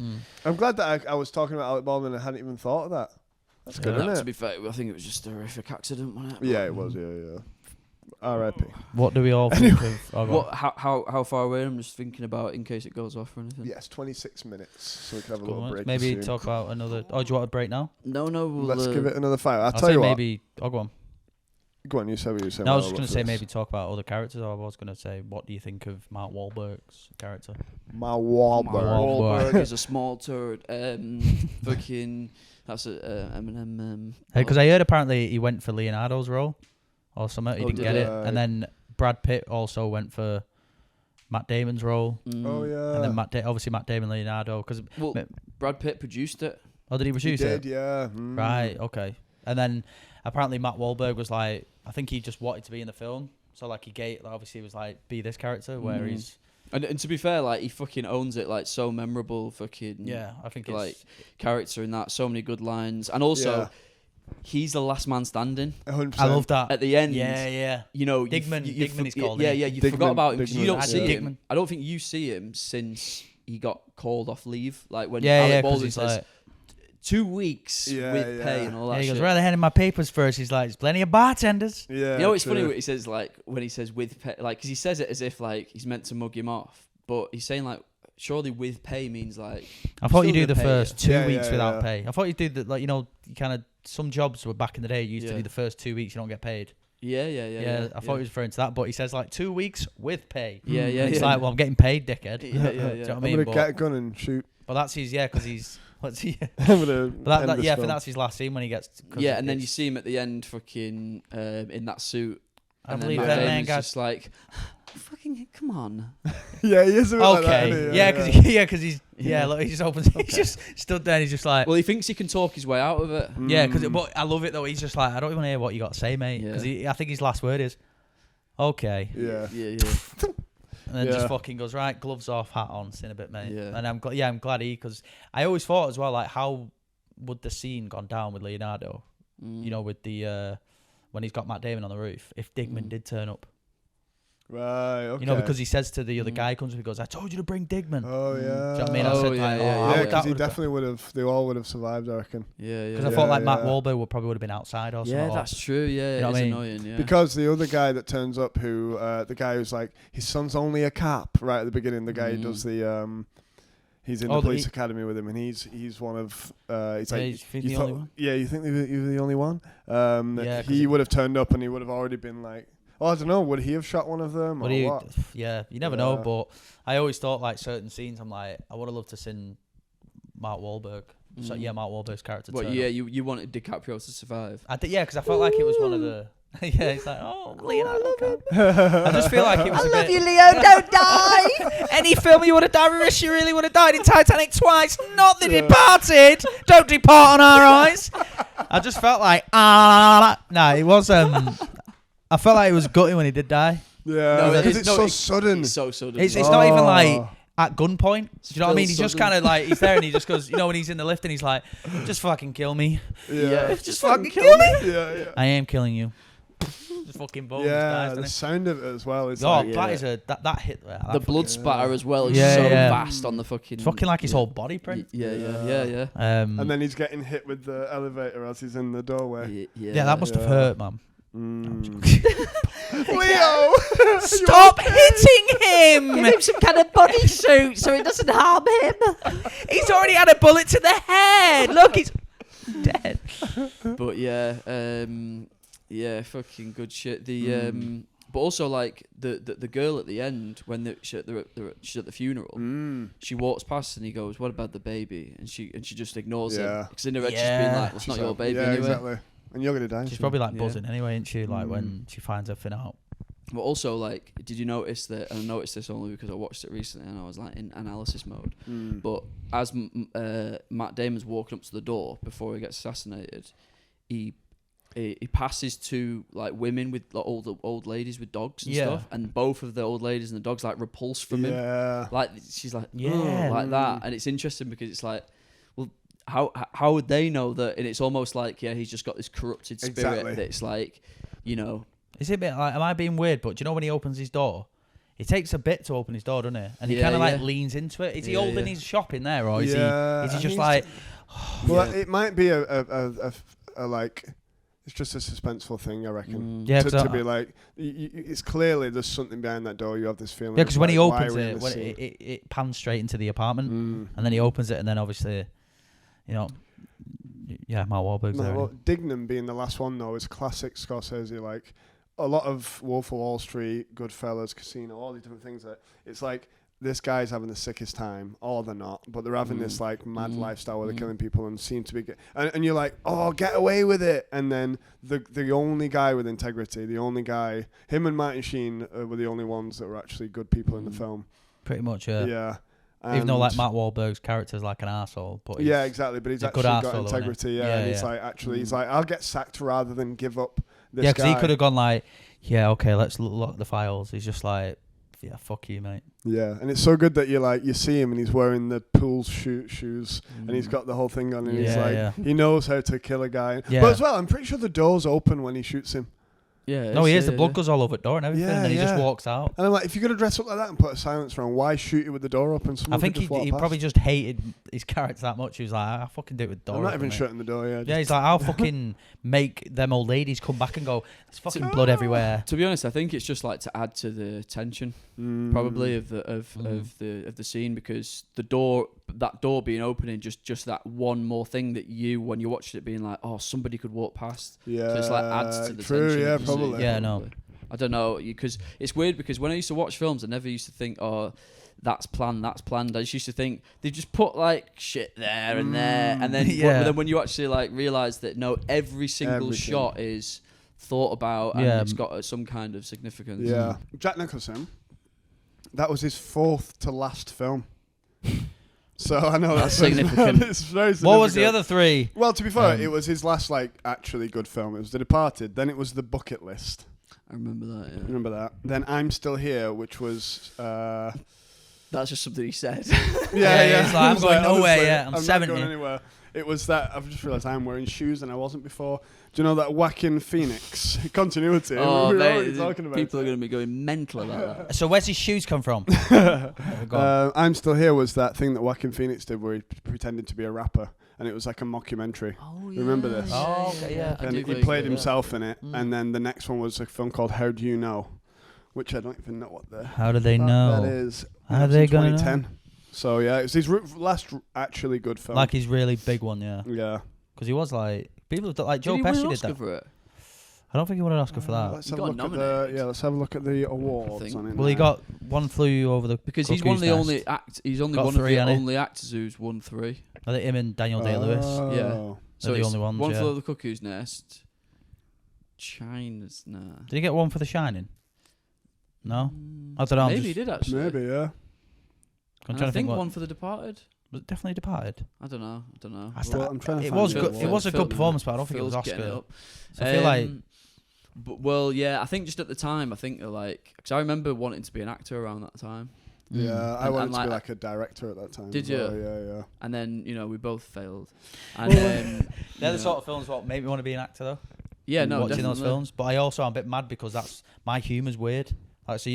I'm glad that I was talking about Alec Baldwin and I hadn't even thought of that. That's good, isn't it? To be fair, I think it was just a horrific accident, wasn't it? Yeah, it was. Yeah. R.I.P. What do we all think of? How far away? I'm just thinking about in case it goes off or anything. Yes, 26 minutes, so we can have a little break. Maybe soon. talk about another. Oh, do you want a break now? No. Let's give it another 5. I'll tell say you what. Maybe. Oh, go on. Go on, you say what you say. No, I was just going to say maybe talk about other characters. Or I was going to say, what do you think of Mark Wahlberg's character? Mark Wahlberg is a small turd. Fucking. That's Eminem. Because I heard apparently he went for Leonardo's role or something. He didn't get it. And then Brad Pitt also went for Matt Damon's role. Oh, yeah. And then obviously Matt Damon, Leonardo. Brad Pitt produced it. Oh, did he produce it? He did, yeah. Right, okay. And then apparently Matt Wahlberg was like, I think he just wanted to be in the film. So like obviously he was like, be this character where he's... And to be fair, like he fucking owns it, like so memorable, fucking I think like character in that, so many good lines, and also he's the last man standing. 100%. I love that at the end. Yeah. You know, Digman he's called. Yeah. You forgot about him because you don't see Digman. him. I don't think you see him since he got called off leave. Like when Alec Baldwin says 2 weeks with pay and all that. He goes, shit. rather handing my papers first. He's like, there's plenty of bartenders. Yeah. You know, it's funny what he says, like when he says with pay, like because he says it as if like he's meant to mug him off. But he's saying like, surely with pay means like. I thought you do the first 2 weeks without pay. I thought you do that, like, you know, you kind of some jobs were back in the day used to be the first 2 weeks you don't get paid. Yeah. I thought he was referring to that, but he says like 2 weeks with pay. Yeah. It's like, well, I'm getting paid, dickhead. Yeah. Do you know what I mean? I'm gonna get a gun and shoot. But that's his, because he's. What's he? I'm gonna. But I think that's his last scene when he gets. Yeah, and then you see him at the end, fucking in that suit. I believe that man got just like. Fucking come on. Yeah, he is a bit like that, because he's look, he just opens. He's just stood there. and He's just like. Well, he thinks he can talk his way out of it. Yeah, but I love it though. He's just like, I don't even hear what you got to say, mate. Because I think his last word is, okay. Yeah. And then just fucking goes, right, gloves off, hat on, sin a bit, mate. Yeah. And I'm glad because I always thought as well, like, how would the scene gone down with Leonardo? You know, with the when he's got Matt Damon on the roof, if Digman did turn up. Right, okay. You know, because he says to the other guy, comes and he goes, I told you to bring Digman. Oh, yeah. Do you know what I mean? I said, because he definitely would have, they all would have survived, I reckon. Yeah. Because I thought like Mark Wahlberg probably would have been outside or something. Yeah, that's true, yeah. You know it's annoying, yeah. Because the other guy that turns up who, the guy who's like, his son's only a cop, right at the beginning, the guy who does the, he's in the police academy with him, and he's one of, he's like, the only one? Yeah, you think you were the only one? He would have turned up and he would have already been like, I don't know. Would he have shot one of them or what? Yeah, you never know. But I always thought like certain scenes. I'm like, I would have loved to seen Mark Wahlberg. So Mark Wahlberg's character. But you wanted DiCaprio to survive. Because I felt like it was one of the. It's like, oh, Leonardo. I just feel like it was. I love you, Leo. Don't die. Any film you would have died, Rish, you really would have died in Titanic twice. Not The Departed. Don't depart on our eyes. I just felt like it was I felt like it was gutting when he did die. Yeah, because it's so sudden. It's so sudden. It's not even like at gunpoint. Do you know what I mean? He's just kind of like, he's there and he just goes, when he's in the lift and he's like, just fucking kill me. Yeah. Just fucking kill me. Yeah. I am killing you. Just fucking bones. Yeah, the sound of it as well. Is that is that hit there. The blood spatter as well is so fast on the fucking. It's fucking like his whole body print. Yeah. And then he's getting hit with the elevator as he's in the doorway. Yeah, that must have hurt, man. Leo, stop hitting him! Give him some kind of bodysuit so it doesn't harm him. He's already had a bullet to the head. Look, he's dead. But yeah, fucking good shit. But also like the girl at the end when she's at the funeral, she walks past and he goes, "What about the baby?" And she just ignores him because in her head she's been like, "Well, it's not your baby anyway." Exactly. And you're gonna die. She's probably like buzzing anyway, isn't she? Like when she finds everything out. But also, like, did you notice that? And I noticed this only because I watched it recently and I was like in analysis mode. But as Matt Damon's walking up to the door before he gets assassinated, he passes two like women with like, old ladies with dogs and stuff, and both of the old ladies and the dogs like repulse from him. Like she's like like that, and it's interesting because it's like, well, how would they know that? And it's almost like he's just got this corrupted spirit that it's like, Is it a bit like, am I being weird? But do you know when he opens his door? It takes a bit to open his door, doesn't it? And he kind of like leans into it. Is he holding his shop in there, or is he just like? Well, it might be a like. It's just a suspenseful thing, I reckon. Yeah, to be like, it's clearly there's something behind that door. You have this feeling. Yeah, because when like, he opens it pans straight into the apartment, and then he opens it, and then obviously, Mark Wahlberg's there. Well, Dignam being the last one though is classic Scorsese. Like a lot of Wolf of Wall Street, Goodfellas, Casino, all these different things. That it's like this guy's having the sickest time, or they're not, but they're having this like mad lifestyle where they're killing people and seem to be and you're like, oh, get away with it. And then the only guy with integrity, him and Martin Sheen were the only ones that were actually good people in the film. Pretty much, yeah. Yeah. Even though like Matt Wahlberg's character's like an arsehole, but exactly. But he's actually got integrity. And he's like, actually, he's like, I'll get sacked rather than give up this guy. Yeah, because he could have gone like, okay, let's lock the files. He's just like, yeah, fuck you, mate. Yeah, and it's so good that you see him and he's wearing the pool shoes and he's got the whole thing on and he's like, he knows how to kill a guy. Yeah. But as well, I'm pretty sure the door's open when he shoots him. Yeah. No, he is. The blood goes all over the door and everything, and he just walks out. And I'm like, if you're going to dress up like that and put a silencer on, why shoot it with the door open? I think he probably just hated his character that much. He was like, I'll fucking do it with the door. I'm not even shutting the door, Yeah, he's like, I'll fucking make them old ladies come back and go, there's fucking blood everywhere. To be honest, I think it's just like to add to the tension, probably of the scene, because that door being opening, just that one more thing that when you watched it being like, oh, somebody could walk past. Yeah, so it's like adds to the tension. Yeah, probably. Yeah, no. I don't know, because it's weird because when I used to watch films, I never used to think, oh, that's planned. I just used to think they just put like shit there and there, and then then when you actually like realize that no, every single shot is thought about and it's got some kind of significance. Yeah, Jack Nicholson, that was his fourth to last film. So I know that's significant. It's very significant. What was the other three? Well, to be fair, it was his last like actually good film. It was The Departed. Then it was The Bucket List. I remember that. Yeah. Remember that? Then I'm Still Here, which was. That's just something he said. Yeah. It's like, I'm going nowhere yet. I'm 70. Not going anywhere. It was that. I've just realised I'm wearing shoes and I wasn't before. Do you know that Joaquin Phoenix continuity? Oh, we were mate, already talking about people are going to be going mental about that. So where's his shoes come from? I'm Still Here was that thing that Joaquin Phoenix did where he pretended to be a rapper. And it was like a mockumentary. Oh, yeah. Remember this? Oh, okay, yeah. And he played himself in it. And then the next one was a film called How Do You Know? Which I don't even know what the... How do they know? That is. How are they going to 2010. So, yeah, it was his last actually good film. Like his really big one, yeah. Yeah. Because he was like... People like Joe Pesci did that. For it? I don't think he won an Oscar for that. Let's have a look at the awards on it. Well, he got one flew over the... Because he's one of the only he's only one of the only actors who's won 3. I think him and Daniel Day-Lewis. Yeah. So the only ones, One Flew Over the Cuckoo's Nest. China's Did he get one for The Shining? No? I don't know. Maybe he did actually. Maybe, yeah. I'm trying to think one for The Departed. Was it definitely Departed? I don't know. I'm trying to it was good. It was a good performance, but I don't think it was Oscar. So I feel like... But, well, yeah, I think just at the time, I think they're like... Because I remember wanting to be an actor around that time. Yeah, I wanted to be like a director at that time. Did you? Yeah. And then we both failed. And they're the sort of films what made me want to be an actor though. Yeah, no, watching definitely. those films. But I also am a bit mad because that's my humour's weird. Like, so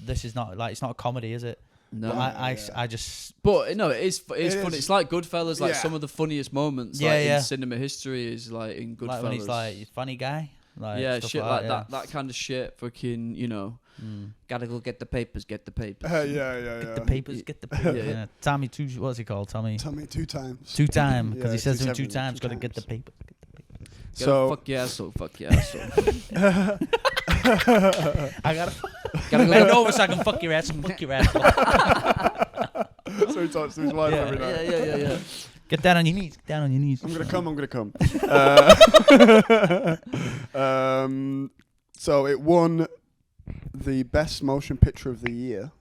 this is not like it's not a comedy, is it? No, but I just. But no, it is funny. It's like Goodfellas. Like some of the funniest moments, in cinema history, is like in Goodfellas. Like when he's like funny guy. Like, shit like that. That kind of shit. Fucking, gotta go get the papers. Get the papers. Get the papers. Get the papers. Yeah. Tommy what's he called? Tommy 2 times. 2 times because he says to him 2 times. Gotta get the papers. So fuck yeah, fuck yeah, I gotta go over so I can fuck your ass. Fuck your ass. So he talks to his wife every night. Yeah. Get down on your knees. Down on your knees. I'm gonna come. So it won the best motion picture of the year.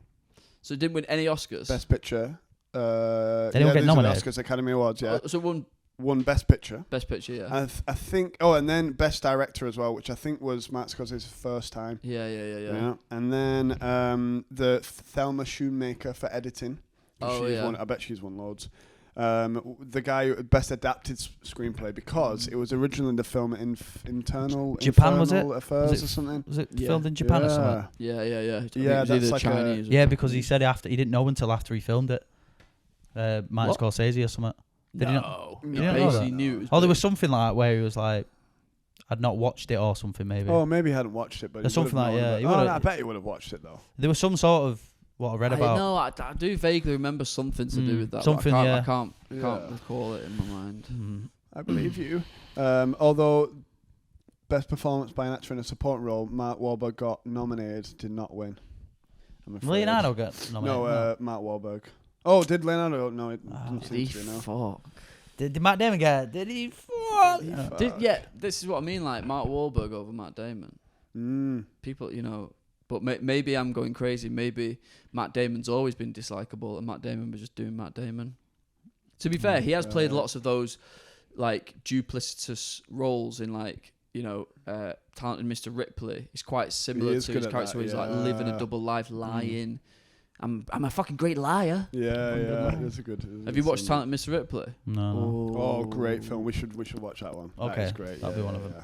So it didn't win any Oscars. Best picture. They didn't get nominated. Oscars, Academy Awards. Yeah. So it won Best Picture. Best Picture, yeah. I think. Oh, and then Best Director as well, which I think was Martin Scorsese's first time. Yeah. And then the Thelma Schoonmaker for editing. Won, I bet she's won loads. The guy who Best Adapted Screenplay because it was originally the film Infernal Affairs or something. Was it filmed in Japan or something? Yeah. Yeah, that's like Chinese. Because he said he didn't know until after he filmed it. Martin Scorsese or something. He basically knew. There was something like that where he was like, I'd not watched it or something maybe. Oh, maybe he hadn't watched it, but there's something like I bet he would have watched it though. There was some sort of what I read about. No, I do vaguely remember something to do with that. Something, I can't recall it in my mind. I believe you. Although best performance by an actor in a supporting role, Mark Wahlberg got nominated, did not win. Leonardo got nominated. No, Mark Wahlberg. Oh, did Leonardo? No, it didn't Did he seem to be, no. fuck? Did Matt Damon get? Did he fuck? This is what I mean. Like Mark Wahlberg over Matt Damon. People, but maybe I'm going crazy. Maybe Matt Damon's always been dislikable, and Matt Damon was just doing Matt Damon. To be fair, he has played lots of those like duplicitous roles in like Talented Mr. Ripley. He's quite similar to his character where he's like living a double life, lying. I'm a fucking great liar. Yeah. That's a good. Have you watched Talented Mr. Ripley? No. Oh, great film. We should watch that one. Okay, that is great. That'll be one of them.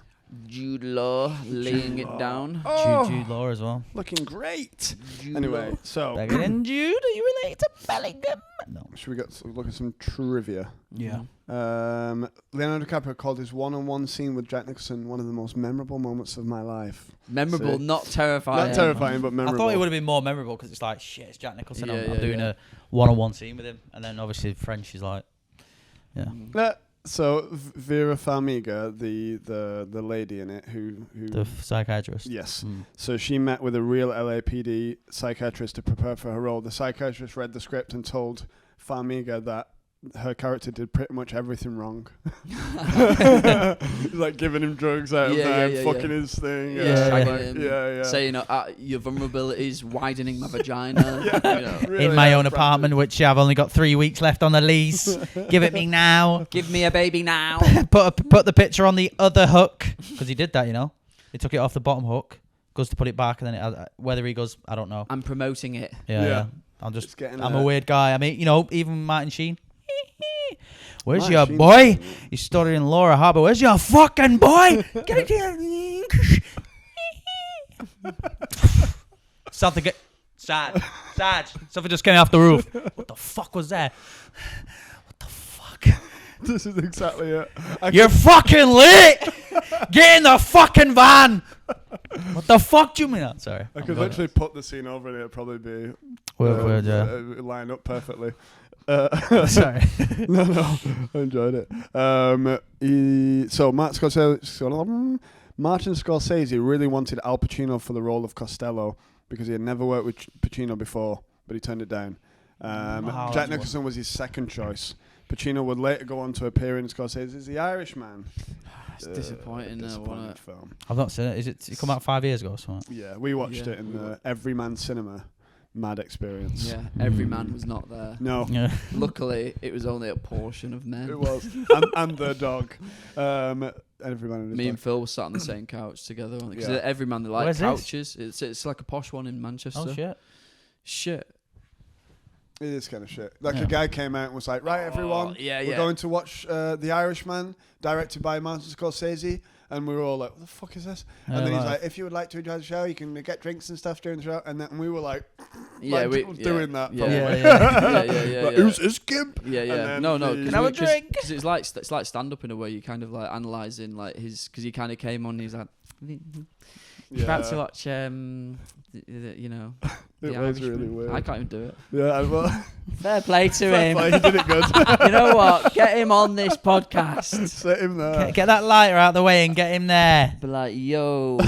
Jude Law laying it down. Jude Law as well. Looking great. Jude anyway, Law. so Better than Jude, are you related to Bellingham? No. Should we look at some trivia? Yeah. Leonardo DiCaprio called his one-on-one scene with Jack Nicholson one of the most memorable moments of my life. Memorable, not terrifying. Not terrifying, but memorable. I thought it would have been more memorable because it's like, shit, it's Jack Nicholson. I'm doing a one-on-one scene with him. And then obviously French is like, So Vera Farmiga, the lady in it who the psychiatrist. Yes. So she met with a real LAPD psychiatrist to prepare for her role. The psychiatrist read the script and told Farmiga that her character did pretty much everything wrong. Like giving him drugs out of there, fucking his thing. Saying your vulnerabilities, widening my vagina. Really in my own apartment, which I've only got 3 weeks left on the lease. Give it me now. Give me a baby now. Put the picture on the other hook because he did that. He took it off the bottom hook, goes to put it back, and then whether he goes, I don't know. I'm promoting it. Yeah. I'm a weird guy. I mean, even Martin Sheen. Where's your boy? He's studying Laura Harbour. Where's your fucking boy? Get it here. Something get Sarge. Something just came off the roof. What the fuck was that? What the fuck? This is exactly it. You're fucking lit. Get in the fucking van. What the fuck do you mean? Sorry. I could literally put the scene over and it'd probably be line up perfectly. Sorry. No, I enjoyed it. So Martin Scorsese really wanted Al Pacino for the role of Costello because he had never worked with Pacino before, but he turned it down. Jack Nicholson was his second choice. Pacino would later go on to appear in Scorsese's The Irishman. It's disappointing. Film. I've not seen it. It come out 5 years ago or something? Yeah, we watched it in the Everyman Cinema. Mad experience. Yeah, every man was not there. No. Yeah. Luckily, it was only a portion of men. It was. and the dog. Every man and his Me dog. and Phil were sat on the same couch together. Because every man, they like Where's couches. It's like a posh one in Manchester. Oh, shit. Shit. It is kind of shit. Like a guy came out and was like, right, everyone, we're going to watch The Irishman, directed by Martin Scorsese. And we were all like, what the fuck is this? And then he's like, if you would like to enjoy the show, you can get drinks and stuff during the show. And then we were like, doing that. Yeah. Who's this gimp? Yeah. No. Can I have a drink? Because it's like stand up in a way. You kind of like analysing like his, because he kind of came on and he's like, about to watch, you know. It was really weird. I can't even do it. Yeah, well, fair play to him. He did it good. You know what? Get him on this podcast. Sit him there. Get that lighter out the way and get him there. Be like, yo.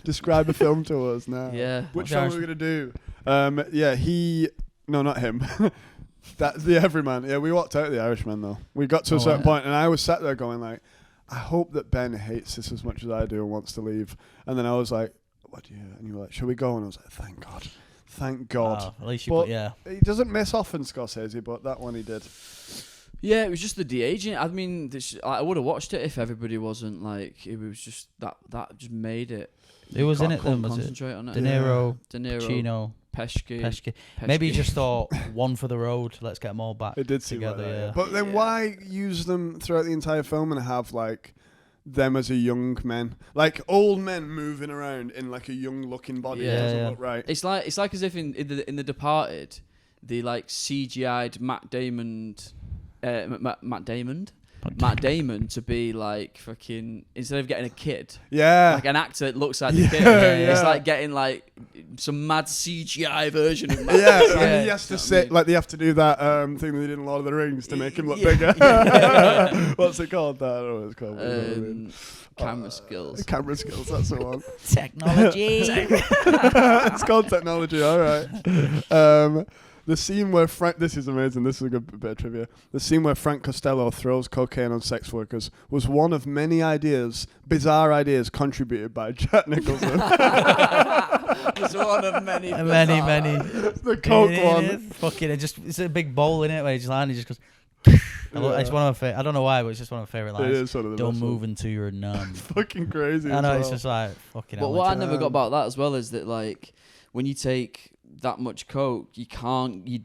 Describe a film to us now. Yeah. Which film are we gonna do? No, not him. The Everyman. Yeah, we walked out of The Irishman though. We got to a certain point, and I was sat there going like, I hope that Ben hates this as much as I do and wants to leave. And then I was like, what do you? And you were like, shall we go? And I was like, thank God. At least he doesn't miss often, Scorsese, but that one he did. Yeah, it was just the de-aging. I mean, I would have watched it if everybody wasn't like. It was just that just made it. Who was in it then? Was it on it. De Niro, Pacino, Pesci. Maybe he just thought one for the road. Let's get them all back. It did seem together. Like that, But then why use them throughout the entire film and have like them as a young men, like old men moving around in like a young looking body? It doesn't look right. It's like as if in the Departed, they like CGI'd Matt Damon to be like fucking, instead of getting a kid, like an actor that looks like the kid. It's like getting like some mad CGI version of Matt. And he has to sit like they have to do that thing they did in Lord of the Rings to make him look bigger. What's it called? I don't know what it's called. Camera skills. Camera skills, that's the one. Technology. It's called technology, all right. The scene where this is amazing, this is a good bit of trivia. The scene where Frank Costello throws cocaine on sex workers was one of many bizarre ideas contributed by Jack Nicholson. It's one of many. Many. The coke one. Fucking, it's a big bowl in it where he just goes. It's one of my favorite. I don't know why, but it's just one of my favorite lines. It is one of the Don't move until you're numb. Fucking crazy. I know, it's just like fucking. But what I never got about that as well is that like when you take that much coke, your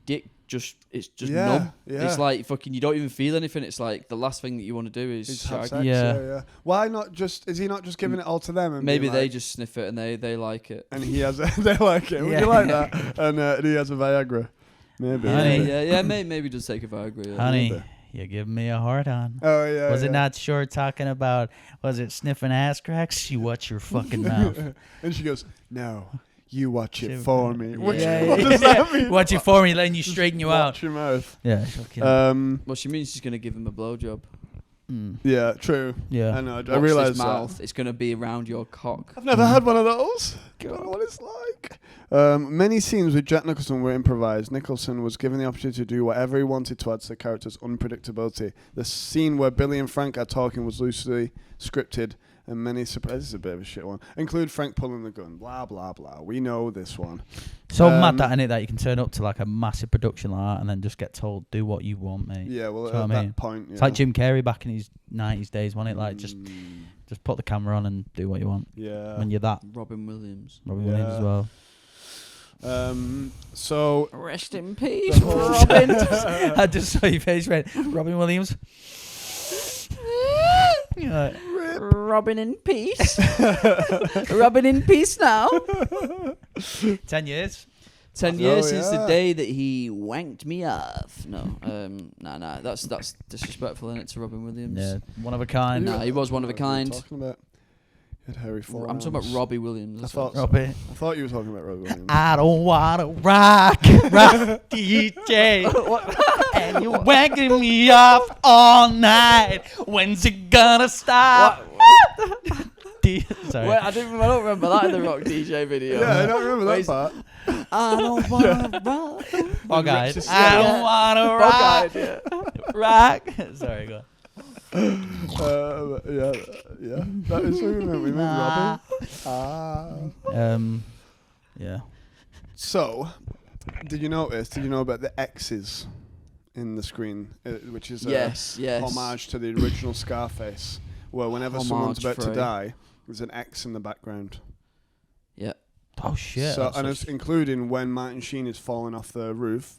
dick it's just numb. Yeah. It's like fucking, you don't even feel anything. It's like the last thing that you want to do is have sex. Yeah. Why not just? Is he not just giving it all to them? And maybe they just sniff it and they like it. And he has they like it. Would you like that? And he has a Viagra. Maybe. Honey. Maybe just take a Viagra. Yeah. Honey, you give me a hard on. Oh yeah. Was it not short talking about? Was it sniffing ass cracks? You watch your fucking mouth. And she goes, no. You watch it for me. What does that mean? Watch it for me, letting you straighten you out. Watch your mouth. Yeah. Well, she means she's going to give him a blowjob. Yeah, true. Yeah. I know. I realised that. Mouth. It's going to be around your cock. I've never had one of those. I don't know what it's like. Many scenes with Jack Nicholson were improvised. Nicholson was given the opportunity to do whatever he wanted to add to the character's unpredictability. The scene where Billy and Frank are talking was loosely scripted, and many surprises. This is a bit of a shit one. Include Frank pulling the gun. Blah blah blah. We know this one. So mad that in it that you can turn up to like a massive production like that and then just get told do what you want, mate. Yeah, well at that point, it's like Jim Carrey back in his 90s days, wasn't it? Like just put the camera on and do what you want. Yeah. When you're that. Robin Williams as well. So rest in peace, Robin. I just saw your face red. Robin Williams. Robin in peace. Robin in peace now. 10 years. 10 years since the day that he wanked me off. No, nah. That's disrespectful, isn't it, to Robin Williams? Yeah, one of a kind. Nah, he was one of a kind. Talking about Harry Forearms. I'm talking about Robbie Williams. I thought you were talking about Robbie Williams. I don't wanna rock DJ, and you're wanking me off all night. When's it gonna stop? Sorry. Wait, I don't remember that in the Rock DJ video. Yeah, I don't remember that part. I don't wanna rock. Bug-eyed. I don't wanna rock. Rock. Sorry, go on. Yeah. That is who we mean Robin. Yeah. So, did you know about the X's in the screen, which is yes. homage to the original Scarface, where whenever someone's about to die, there's an X in the background. Yeah. Oh shit! So, and it's including when Martin Sheen is falling off the roof.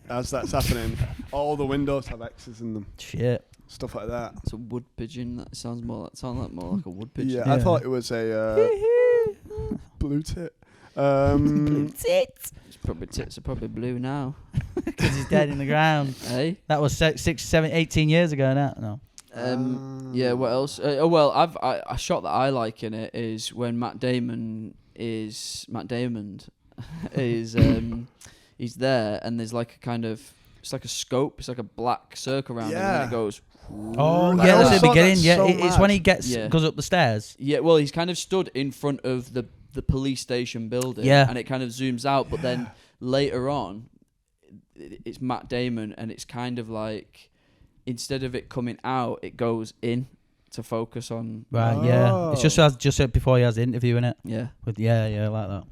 As that's happening, all the windows have X's in them. Shit. Stuff like that. It's a wood pigeon. That sounds like more like a wood pigeon. Yeah, I thought it was a blue tit. Blue tits. Tits are probably blue now. Because he's dead in the ground. Hey? That was 6, 7, 18 years ago now. No. Yeah, what else? A shot that I like in it is when Matt Damon is he's there, and there's like a kind of, it's like a scope, it's like a black circle around him, and it goes. Oh yeah, that's the beginning. Yeah, so it's when he goes up the stairs. Yeah, well, he's kind of stood in front of the police station building, and it kind of zooms out, but then later on, it's Matt Damon, and it's kind of like, instead of it coming out, it goes in to focus on. Right, yeah. It's just before he has the interview in it. Yeah. Yeah, like that.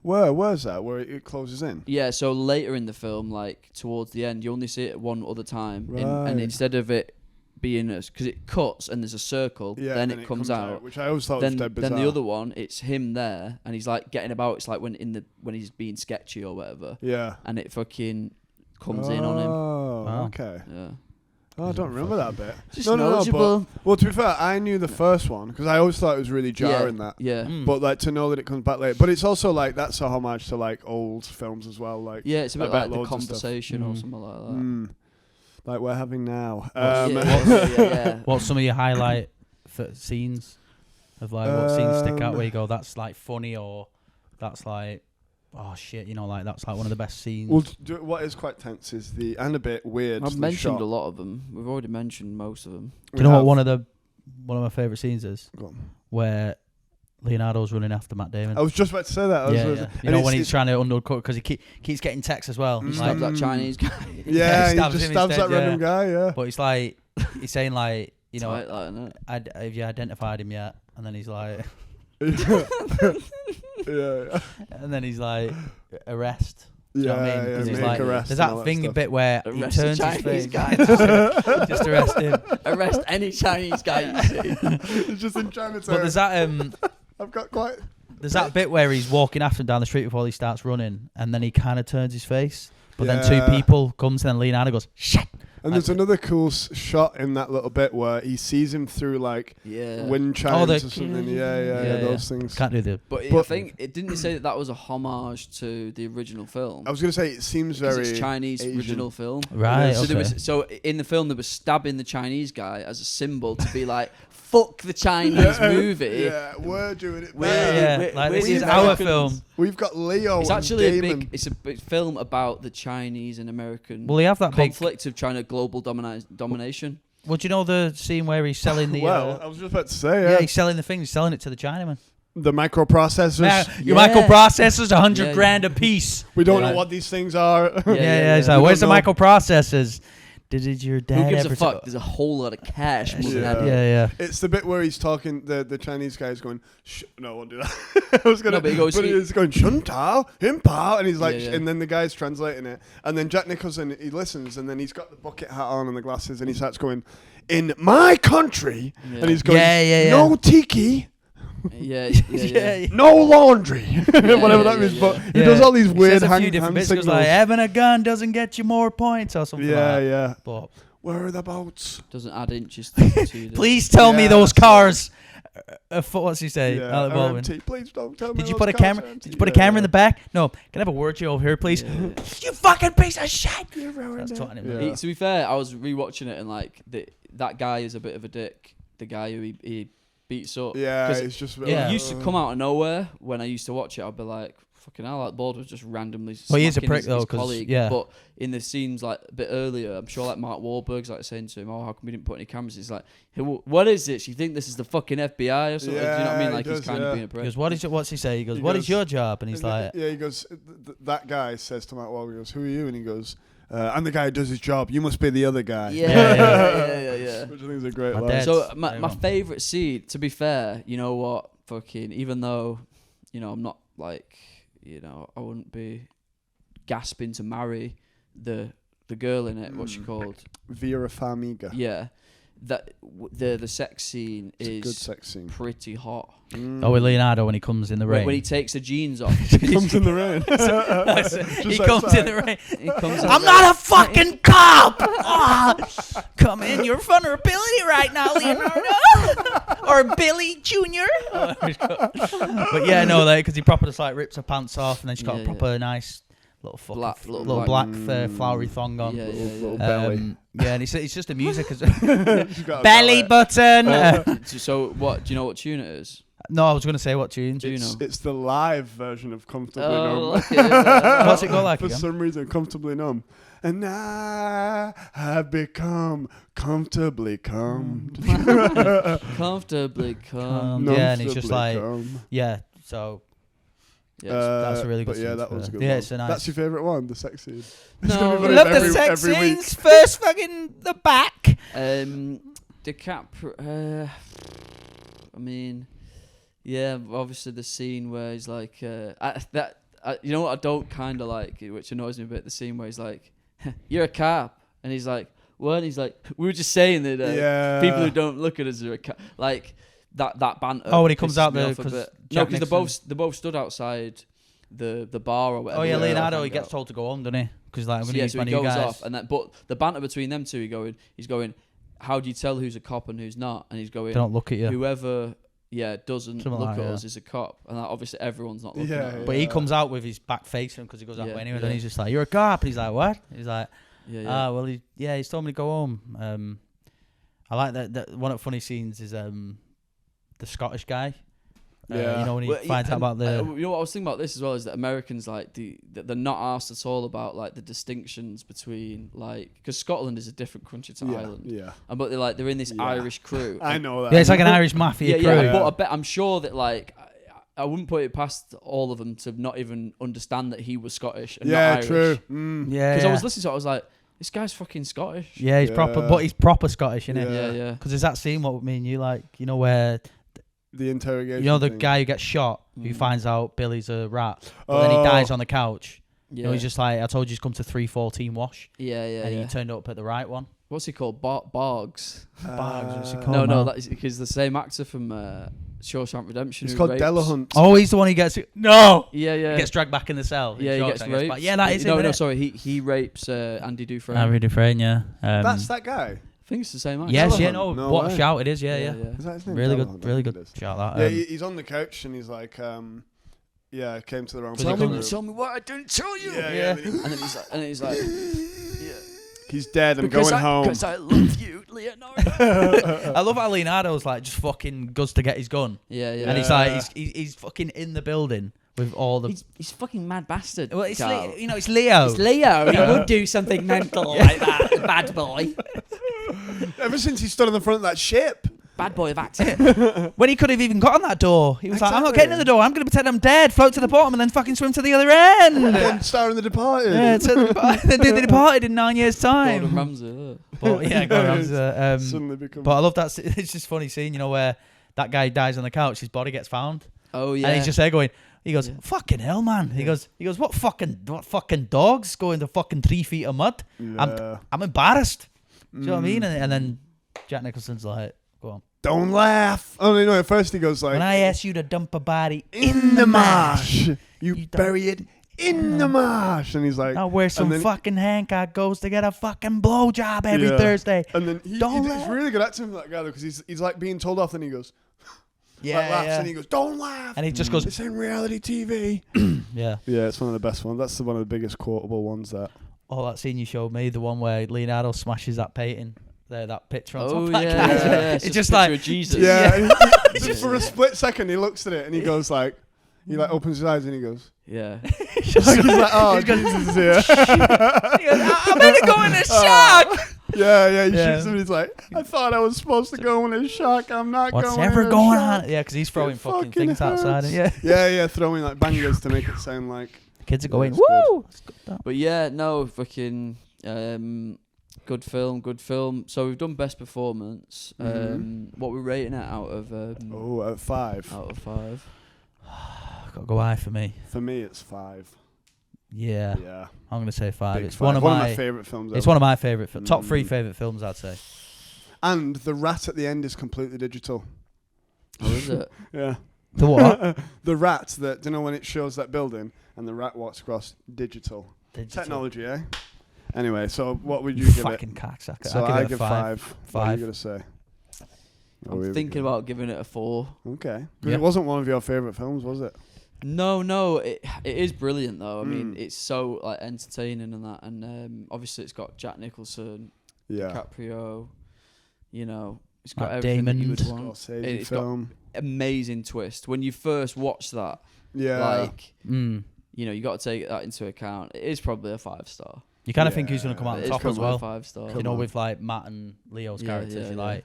Where's that? Where it closes in? Yeah, so later in the film, like towards the end, you only see it one other time, Right. and instead of it being because it cuts and there's a circle, then it comes out, which I always thought was dead bizarre. Then the other one, it's him there, and he's like getting about. It's like when he's being sketchy or whatever. Yeah. And it fucking comes in on him. Oh, okay. Yeah. Oh, I don't remember that bit. Just knowledgeable. Well, to be fair, I knew the first one because I always thought it was really jarring that. Yeah. But like to know that it comes back later, but it's also like that's a homage to like old films as well. Like it's a bit like The Conversation or something like that. Like we're having now. What's some of your highlight scenes of like what scenes stick out where you go, that's like funny, or that's like, oh shit, like that's like one of the best scenes. Well, what is quite tense is and a bit weird. I've mentioned a lot of them. We've already mentioned most of them. Do you know what one of my favourite scenes is? Where Leonardo's running after Matt Damon. I was just about to say that. You know when he's trying to undercut because he keeps getting texts as well. He stabs that Chinese guy. Yeah, he just stabs that random guy. Yeah, but it's like he's saying like, like, have you identified him yet? And then he's like, yeah. And then he's like, arrest. Do you know what I mean? He's like, there's that thing a bit where arrest he turns his face. Guy. Just arrest him. Arrest any Chinese guy you see. It's just in Chinatown. But there's that I've got quite. There's that bit where he's walking after him down the street before he starts running, and then he kind of turns his face. But then two people comes, and then Leonardo goes, shit. And there's another cool shot in that little bit where he sees him through like wind chimes or something. Yeah, those things. Can't do the. But I think it didn't say that was a homage to the original film. I was going to say it seems very it's Chinese Asian. original film. Right. So in the film they were stabbing the Chinese guy as a symbol to be like, fuck the Chinese movie. Yeah, we're doing it. This is our film. We've got Leo. It's actually a big film about the Chinese and American. Well, you have that conflict of China global domination. Well, do you know the scene where he's selling the? I was just about to say. Yeah, he's selling the thing. He's selling it to the Chinaman. The microprocessors. Your microprocessors, $100 grand a piece. We don't know what these things are. He's like, where's the microprocessors? Did your dad Who gives a fuck? There's a whole lot of cash. Yeah. It's the bit where he's talking. The Chinese guy is going, no, I won't do that. I was gonna. No, but he's going, Shun Tao, Him Pao, and he's like, and then the guy's translating it, and then Jack Nicholson he listens, and then he's got the bucket hat on and the glasses, and he starts going, in my country, and he's going, no tiki. No laundry, whatever that means. But he does all these weird hand signals. Like having a gun doesn't get you more points or something. Yeah. But where are the boats? Doesn't add inches to the please tell me those cars. What's he say? Alec Baldwin. Please don't tell me. Did you put a camera? Did you put a camera in the back? No. Can I have a word to you over here, please? You fucking piece of shit. To be fair, I was rewatching it and like that guy is a bit of a dick. The guy who he beats up. Yeah, it's just. It used to come out of nowhere when I used to watch it. I'd be like, "Fucking hell!" Like Baldwin was just randomly. Well, he is a prick his though, colleague. But in the scenes like a bit earlier, I'm sure like Mark Wahlberg's like saying to him, "Oh, how come we didn't put any cameras?" He's like, hey, "What is this? You think this is the fucking FBI or something?" Do you know what I mean? Like he's kind of being a prick. He goes, what's he say? He goes, "What is your job?" And he's like, he goes, that guy says to Mark Wahlberg, he goes, "Who are you?" And he goes, I'm the guy who does his job. You must be the other guy. Yeah. Which I think is a great line. So my favourite scene, to be fair, you know what? Fucking, even though, I'm not like, I wouldn't be gasping to marry the girl in it. What's she called? Vera Farmiga. Yeah. the sex scene it's is a good sex scene. pretty hot. Oh, with Leonardo when he comes in the rain. When he takes the jeans off. He comes in the rain. He comes in the rain. He comes I'm not a fucking cop! Come in, your vulnerability right now, Leonardo! Or Billy Jr. But yeah, no, because he proper just like rips her pants off and then she's got a proper nice little fucking little black flowery thong on. Little belly. Yeah, and it's just the music. Belly button. So what? Do you know what tune it is? No, I was going to say what tune. Do you know? It's the live version of Comfortably Numb. What's it go like For again? some reason, Comfortably Numb. And I have become comfortably cummed. Comfortably calm. Yeah, and it's just like, cum. yeah, so... Yeah, that's a really good but yeah, scene that for was a it. good Yeah, one. it's a nice... That's your favourite one, the sex scene. No, I love the sex scenes. First fucking the back. DiCaprio. I mean, yeah, obviously the scene where he's like, you know what I don't kind of like, which annoys me a bit. The scene where he's like, "You're a cop," and he's like, "What?" And he's like, "We were just saying that people who don't look at us are a cop." Like that banter. Oh, when he comes out there because they both stood outside the bar or whatever. Oh yeah, Leonardo, he gets told to go home, doesn't he? Because like, I'm going to use my new guys. Off, and but the banter between them two, he's going, how do you tell who's a cop and who's not? And he's going, don't look at you. Whoever doesn't Something look like at us is a cop, and obviously everyone's not looking at him. But he comes out with his back facing because he goes that way anyway. Then he's just like, "You're a cop," and he's like, "What?" He's like, well, he's told me to go home. I like that. One of the funny scenes is the Scottish guy. You know, when he finds out about the... you know what I was thinking about this as well is that Americans, like, they're not asked at all about, like, the distinctions between, like... Because Scotland is a different country to Ireland. Yeah. But they're in this Irish crew. I know that. Yeah, it's like an Irish mafia crew. Yeah, but I bet, I'm sure that, like... I wouldn't put it past all of them to not even understand that he was Scottish and not Irish. True. Yeah, because I was listening to it, I was like... This guy's fucking Scottish. Yeah, he's proper, but he's proper Scottish, isn't it? Yeah. Because there's that scene, what me and you like, you know, where... The interrogation. You know, the guy who gets shot, who finds out Billy's a rat, but then he dies on the couch. Yeah. You know, he's just like, I told you to come to 314 wash. Yeah. And he turned up at the right one. What's he called? Boggs. Boggs, what's he called? No, that is because the same actor from Shawshank Redemption. He's called Delahunt. Oh, he's the one who gets... No! Yeah. He gets dragged back in the cell. Yeah, he gets raped. Yeah, that is him. No, sorry. He rapes Andy Dufresne. Andy Dufresne, yeah. That's that guy? I think it's the same actor. Yes, Delahunt. no, what a shout it is, yeah. Is that his name? Really Delahunt, good, really good shout that. Yeah, he's on the couch and he's like, I came to the wrong place. Tell me what I didn't tell you. Yeah. And he's like, yeah. He's dead. I'm going home. Because I love you, Leonardo. I love how Leonardo's like just fucking goes to get his gun. Yeah. And he's like, he's fucking in the building with all the... He's fucking mad bastard. Well, it's it's Leo. It's Leo. He would do something mental like that. The bad boy. Ever since he stood on the front of that ship. Bad boy of acting. When he could have even got on that door. He was like, I'm not getting in the door. I'm going to pretend I'm dead, float to the bottom, and then fucking swim to the other end. And then star in The Departed. Yeah, The Departed in 9 years' time. Gordon Ramsay. Gordon Ramsay. Suddenly become... But I love that. It's just a funny scene, you know, where that guy dies on the couch, his body gets found. Oh, yeah. And he's just there going... He goes, fucking hell, man. He goes, what fucking dogs go into fucking 3 feet of mud? Yeah. I'm embarrassed. Do you know what I mean? And then Jack Nicholson's like, go on. Don't laugh. Oh, no, at first he goes like... When I ask you to dump a body in the marsh, you bury it in the marsh. And he's like... Now where some fucking Hancock goes to get a fucking blowjob every Thursday. And then he's really good acting for that guy, though, because he's like being told off, and he goes... laughs, and he goes, don't laugh. And he just goes... It's in reality TV. Yeah, it's one of the best ones. That's one of the biggest quotable ones, that. Oh, that scene you showed me, the one where Leonardo smashes that painting. That picture on top of that guy. Yeah. It's just like... Jesus. Yeah. Just for a split second, he looks at it, and he goes like... He like opens his eyes, and he goes... Yeah. He's like, oh, Jesus is here. He goes, I'm going to go in a shock. Yeah, he shoots him, and he's like, I thought I was supposed to go in a shock. I'm not going in a shock. What's ever going on? Yeah, because he's throwing fucking things outside. Yeah, throwing like bangers to make it sound like... Kids are going, woo! But yeah, no, fucking... Good film. So we've done best performance. What we're rating it out of... out of 5. Out of 5. Got to go high for me. For me, it's 5. Yeah. I'm going to say 5. It's 5. One of my favourite films. It's one of my favourite top 3 favourite films, I'd say. And the rat at the end is completely digital. Oh, is it? Yeah. The what? The rat that, do you know when it shows that building and the rat walks across, digital. Technology, eh? Anyway, so what would you give it? Fucking cocksucker. So I give 5. 5. What are you going to say? I'm thinking about giving it a 4. Okay. Because it wasn't one of your favourite films, was it? No, it is brilliant though. I mean, it's so like entertaining and that, and obviously it's got Jack Nicholson, DiCaprio, you know, it's got everything Damon. that you would want. Scorsese film. Got amazing twist when you first watch that. Like, you know, you got to take that into account. It is probably a 5-star. You kind of think who's going to come out on top as well. 5-star. You know, with like Matt and Leo's characters, you're like,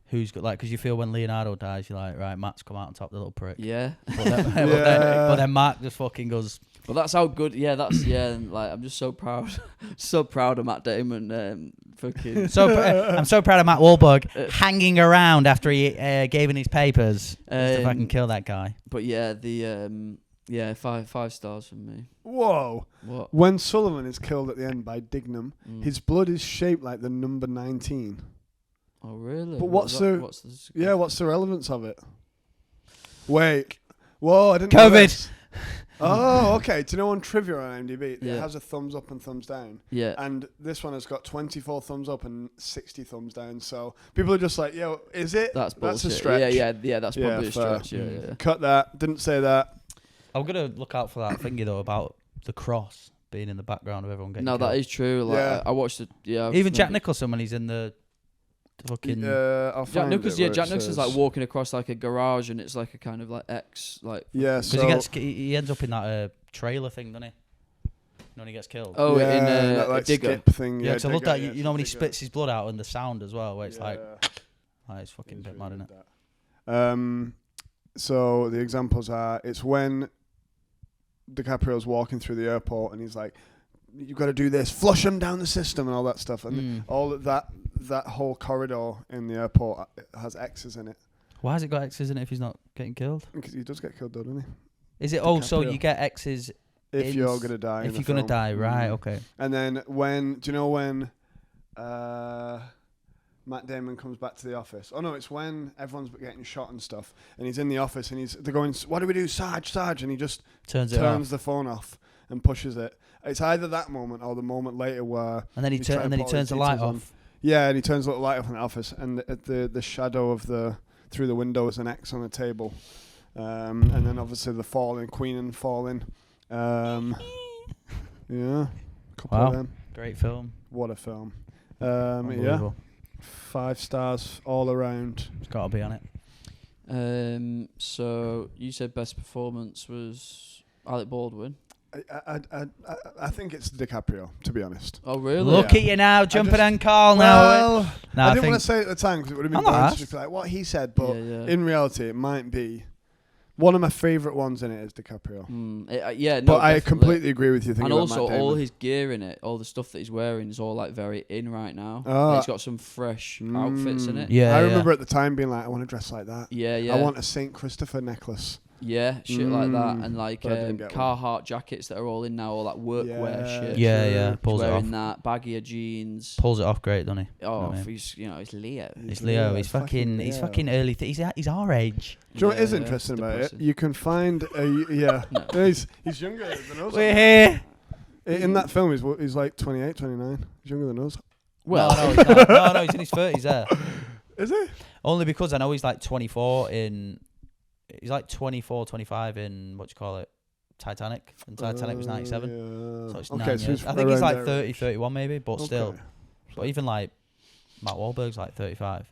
who's got like, because you feel when Leonardo dies, you're like, right, Matt's come out on top, the little prick. Yeah. But then Mark just fucking goes. Well, that's how good. Yeah, that's and like I'm just so proud, so proud of Matt Damon. Fucking. I'm so proud of Mark Wahlberg hanging around after he gave in his papers. If I can kill that guy. But yeah, the 5 stars from me. Whoa! What? When Sullivan is killed at the end by Dignam, his blood is shaped like the number 19. Oh really? But what's the relevance of it? Wait. Whoa! I didn't know this. Oh, okay. Do you know on trivia on IMDb, it has a thumbs up and thumbs down? Yeah. And this one has got 24 thumbs up and 60 thumbs down. So people are just like, yo, is it? That's bullshit. That's a stretch. Yeah, that's probably a stretch. Yeah. Cut that. Didn't say that. I'm going to look out for that thingy, though, about the cross being in the background of everyone getting killed. That is true. Like, I watched it. Yeah. Even Jack Nicholson when he's in the fucking... Jack Nicholson's like walking across like a garage and it's like a kind of like X, like... Yeah, because he ends up in that trailer thing, doesn't he? When he gets killed. Oh, in that, like Digger skip thing. Yeah, to look at you know when he Digger. spits his blood out and the sound as well, where it's like it's fucking bit mad, isn't it? So the examples are, it's when DiCaprio's walking through the airport and he's like, you've got to do this, flush him down the system and all that stuff. And all of that whole corridor in the airport has X's in it. Why has it got X's in it if he's not getting killed? Because he does get killed though, doesn't he? Is it so you get X's if you're going to die? If you're going to die, right, okay. And then do you know when Matt Damon comes back to the office? Oh no, it's when everyone's getting shot and stuff, and he's in the office and they're going, what do we do, Sarge? And he just turns the phone off and pushes it. It's either that moment or the moment later where and then he turns the light off. Yeah, and he turns a little light off in the office, and the shadow of through the window is an X on the table, and then obviously the Queen and falling. Yeah, couple of them. Great film. What a film. Yeah, 5 stars all around. It's got to be on it. So you said best performance was Alec Baldwin. I think it's DiCaprio, to be honest. Oh really? Look at you now, jumping on Carl now. I didn't want to say it at the time because it would have been boring to just be like what he said, but in reality, it might be. One of my favourite ones in it is DiCaprio. But I completely agree with you. And also, all his gear in it, all the stuff that he's wearing is all like very in right now. He's got some fresh outfits in it. Yeah, I remember at the time being like, I want to dress like that. Yeah. I want a St. Christopher necklace. Yeah, shit like that, and like Carhartt jackets that are all in now, all that workwear shit. Yeah. Pulls it off. Wearing that baggier jeans. Pulls it off great, doesn't he? Oh, he's it's Leo. He's Leo. He's fucking early. He's our age. Do you know what is interesting about it? You can find he's younger than us. We're here. In that film, he's like 28, 29. He's younger than us. Well, no, he's not. No, he's in his 30s there. Is he? Only because I know he's like 24 in... He's like 24, 25 in, Titanic. And Titanic was 97. Yeah. So it's 9 years. I think he's like 30, 31 maybe, but still. But even like Mark Wahlberg's like 35.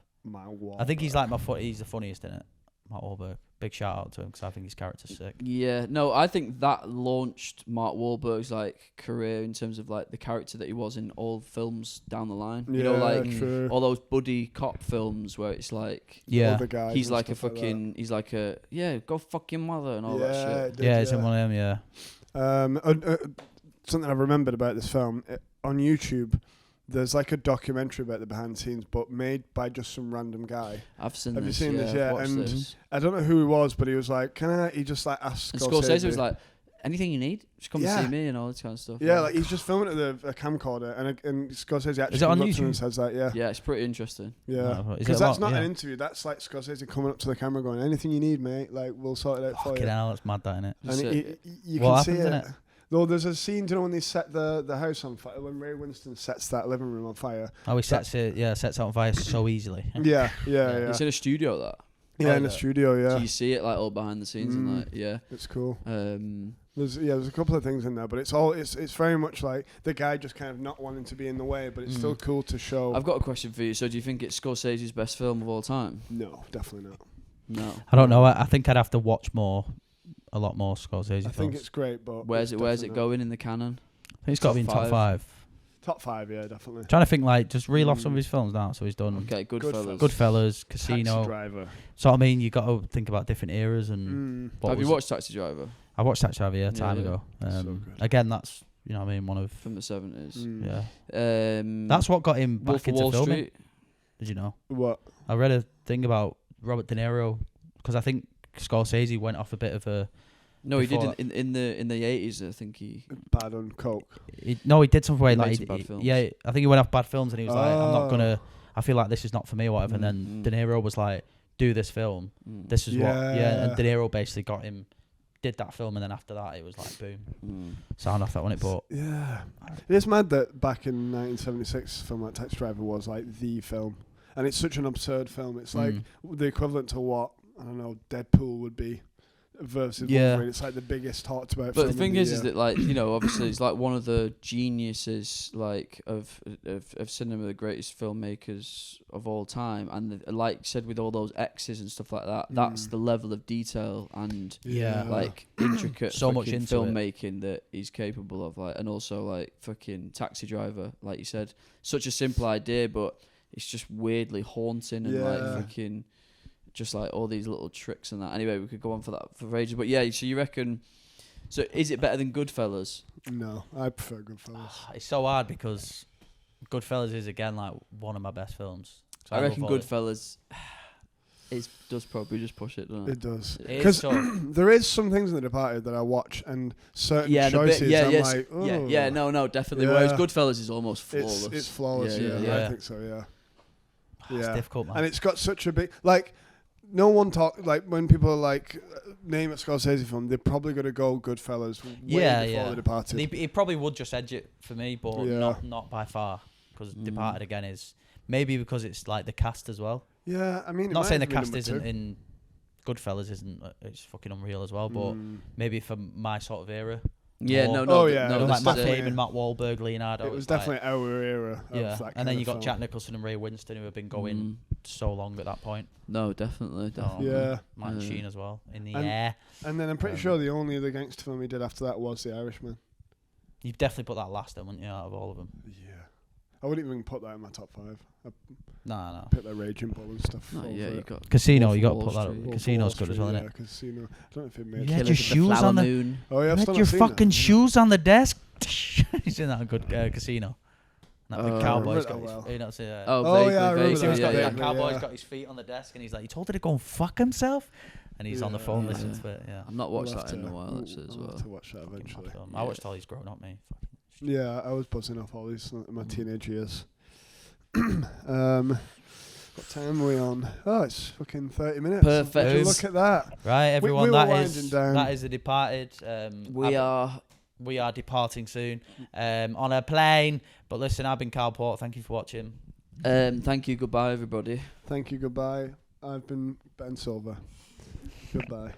I think he's like he's the funniest in it, Mark Wahlberg. Big shout out to him because I think his character's sick. Yeah, no, I think that launched Mark Wahlberg's like career in terms of like the character that he was in all films down the line. You know, like all those buddy cop films where it's like he's like a fucking go fuck your mother and all that shit. It's in one of them. Something I've remembered about this film on YouTube. There's like a documentary about the behind the scenes, but made by just some random guy. Have you seen this? Yeah, and I don't know who he was, but he was like, "Can I?" He just like asked. And Scorsese was like, anything you need, just come and see me and all this kind of stuff. Yeah, like he's just filming it with a camcorder, and Scorsese actually Is it on comes up to him YouTube? and says that. Yeah. Yeah, it's pretty interesting. Yeah, because that's not an interview. That's like Scorsese coming up to the camera going, "Anything you need, mate. Like we'll sort it out for you." Fucking hell, that's mad, that, innit? And you what can see happens, it. Though there's a scene, do you know, when they set the house on fire, when Ray Winstone sets that living room on fire. Oh, he sets it on fire so easily. Yeah. It's in a studio, that. Yeah, in the studio, yeah. So you see it like all behind the scenes and like, yeah. It's cool. There's a couple of things in there, but it's very much like the guy just kind of not wanting to be in the way, but it's still cool to show. I've got a question for you. So do you think it's Scorsese's best film of all time? No, definitely not. No. I don't know. I think I'd have to watch a lot more Scorsese films. I think it's great, but where's it going in the canon? I think it's got to be in top 5. Top 5, yeah, definitely. Trying to think, like, just reel off some of his films now. So he's done Goodfellas, Casino. Taxi Driver. So I mean, you got to think about different eras and. Have you watched Taxi Driver? I watched Taxi Driver time ago. So again, that's one of from the 70s. Yeah. That's what got him back into filming. Street. Did you know? What? I read a thing about Robert De Niro because I think Scorsese went off a bit of a. No, he did in the 80s. I think he bad on coke. He did something where like bad films. I think he went off bad films and he was like, I'm not gonna. I feel like this is not for me or whatever. And then De Niro was like, do this film. This is what. Yeah, and De Niro basically got him. Did that film and then after that it was like boom, sound off that one. It but yeah, it is mad that back in 1976, film like Taxi Driver was like the film, and it's such an absurd film. It's like the equivalent to what I don't know Deadpool would be. Versus Wolverine. It's like the biggest talked about. But the thing is that like obviously it's like one of the geniuses like of cinema, the greatest filmmakers of all time, and like said with all those X's and stuff like that, that's the level of detail and like intricate so much into filmmaking that he's capable of, like, and also like fucking Taxi Driver, like you said, such a simple idea, but it's just weirdly haunting and like fucking. Just like all these little tricks and that. Anyway, we could go on for that for ages. But yeah, so you reckon... So is it better than Goodfellas? No, I prefer Goodfellas. It's so hard because Goodfellas is, again, like one of my best films. So I reckon Goodfellas does probably just push it, doesn't it? It does. Because there is some things in The Departed that I watch and certain choices like... Oh. No, definitely. Whereas Goodfellas is almost flawless. It's flawless, I think so, yeah. It's difficult, man. And it's got such a big... Like... No one like when people are like name a Scorsese film, they're probably gonna go Goodfellas way before The Departed. He probably would just edge it for me, but not by far because Departed again is maybe because it's like the cast as well. Yeah, I mean, not saying the cast isn't in Goodfellas isn't it's fucking unreal as well, but maybe for my sort of era. Yeah, no, like Matt Damon, Matt Wahlberg, Leonardo. It was definitely like, our era. Of that and then you got Jack Nicholson and Ray Winstone who have been going so long at that point. No, definitely. Martin Sheen as well in the air. And then I'm pretty sure the only other gangster film he did after that was The Irishman. You've definitely put that last then, wouldn't you, out of all of them? Yeah. I wouldn't even put that in my top 5. No. Put that Raging Bull and stuff. You got Casino. You got to put that up. Casino's good as well, isn't it? Casino. I don't know if it made. You had your shoes on the moon. Oh yeah, you had your fucking shoes on the desk. Isn't that a good Casino? That big cowboy's got his. You know, I remember that cowboy's got his feet on the desk, and he's like, "You told her to go and fuck himself," and he's on the phone listening to it. Yeah, I've not watched that in a while actually as well. To watch that eventually. I watched all these growing up, me. Yeah, I was buzzing off all these in my teenage years. What time are we on? Oh, it's fucking 30 minutes. Perfect. Look at that. Right, everyone. That is The Departed. We are departing soon on a plane. But listen, I've been Karl Porter. Thank you for watching. Thank you. Goodbye, everybody. Thank you. Goodbye. I've been Ben Silver. Goodbye.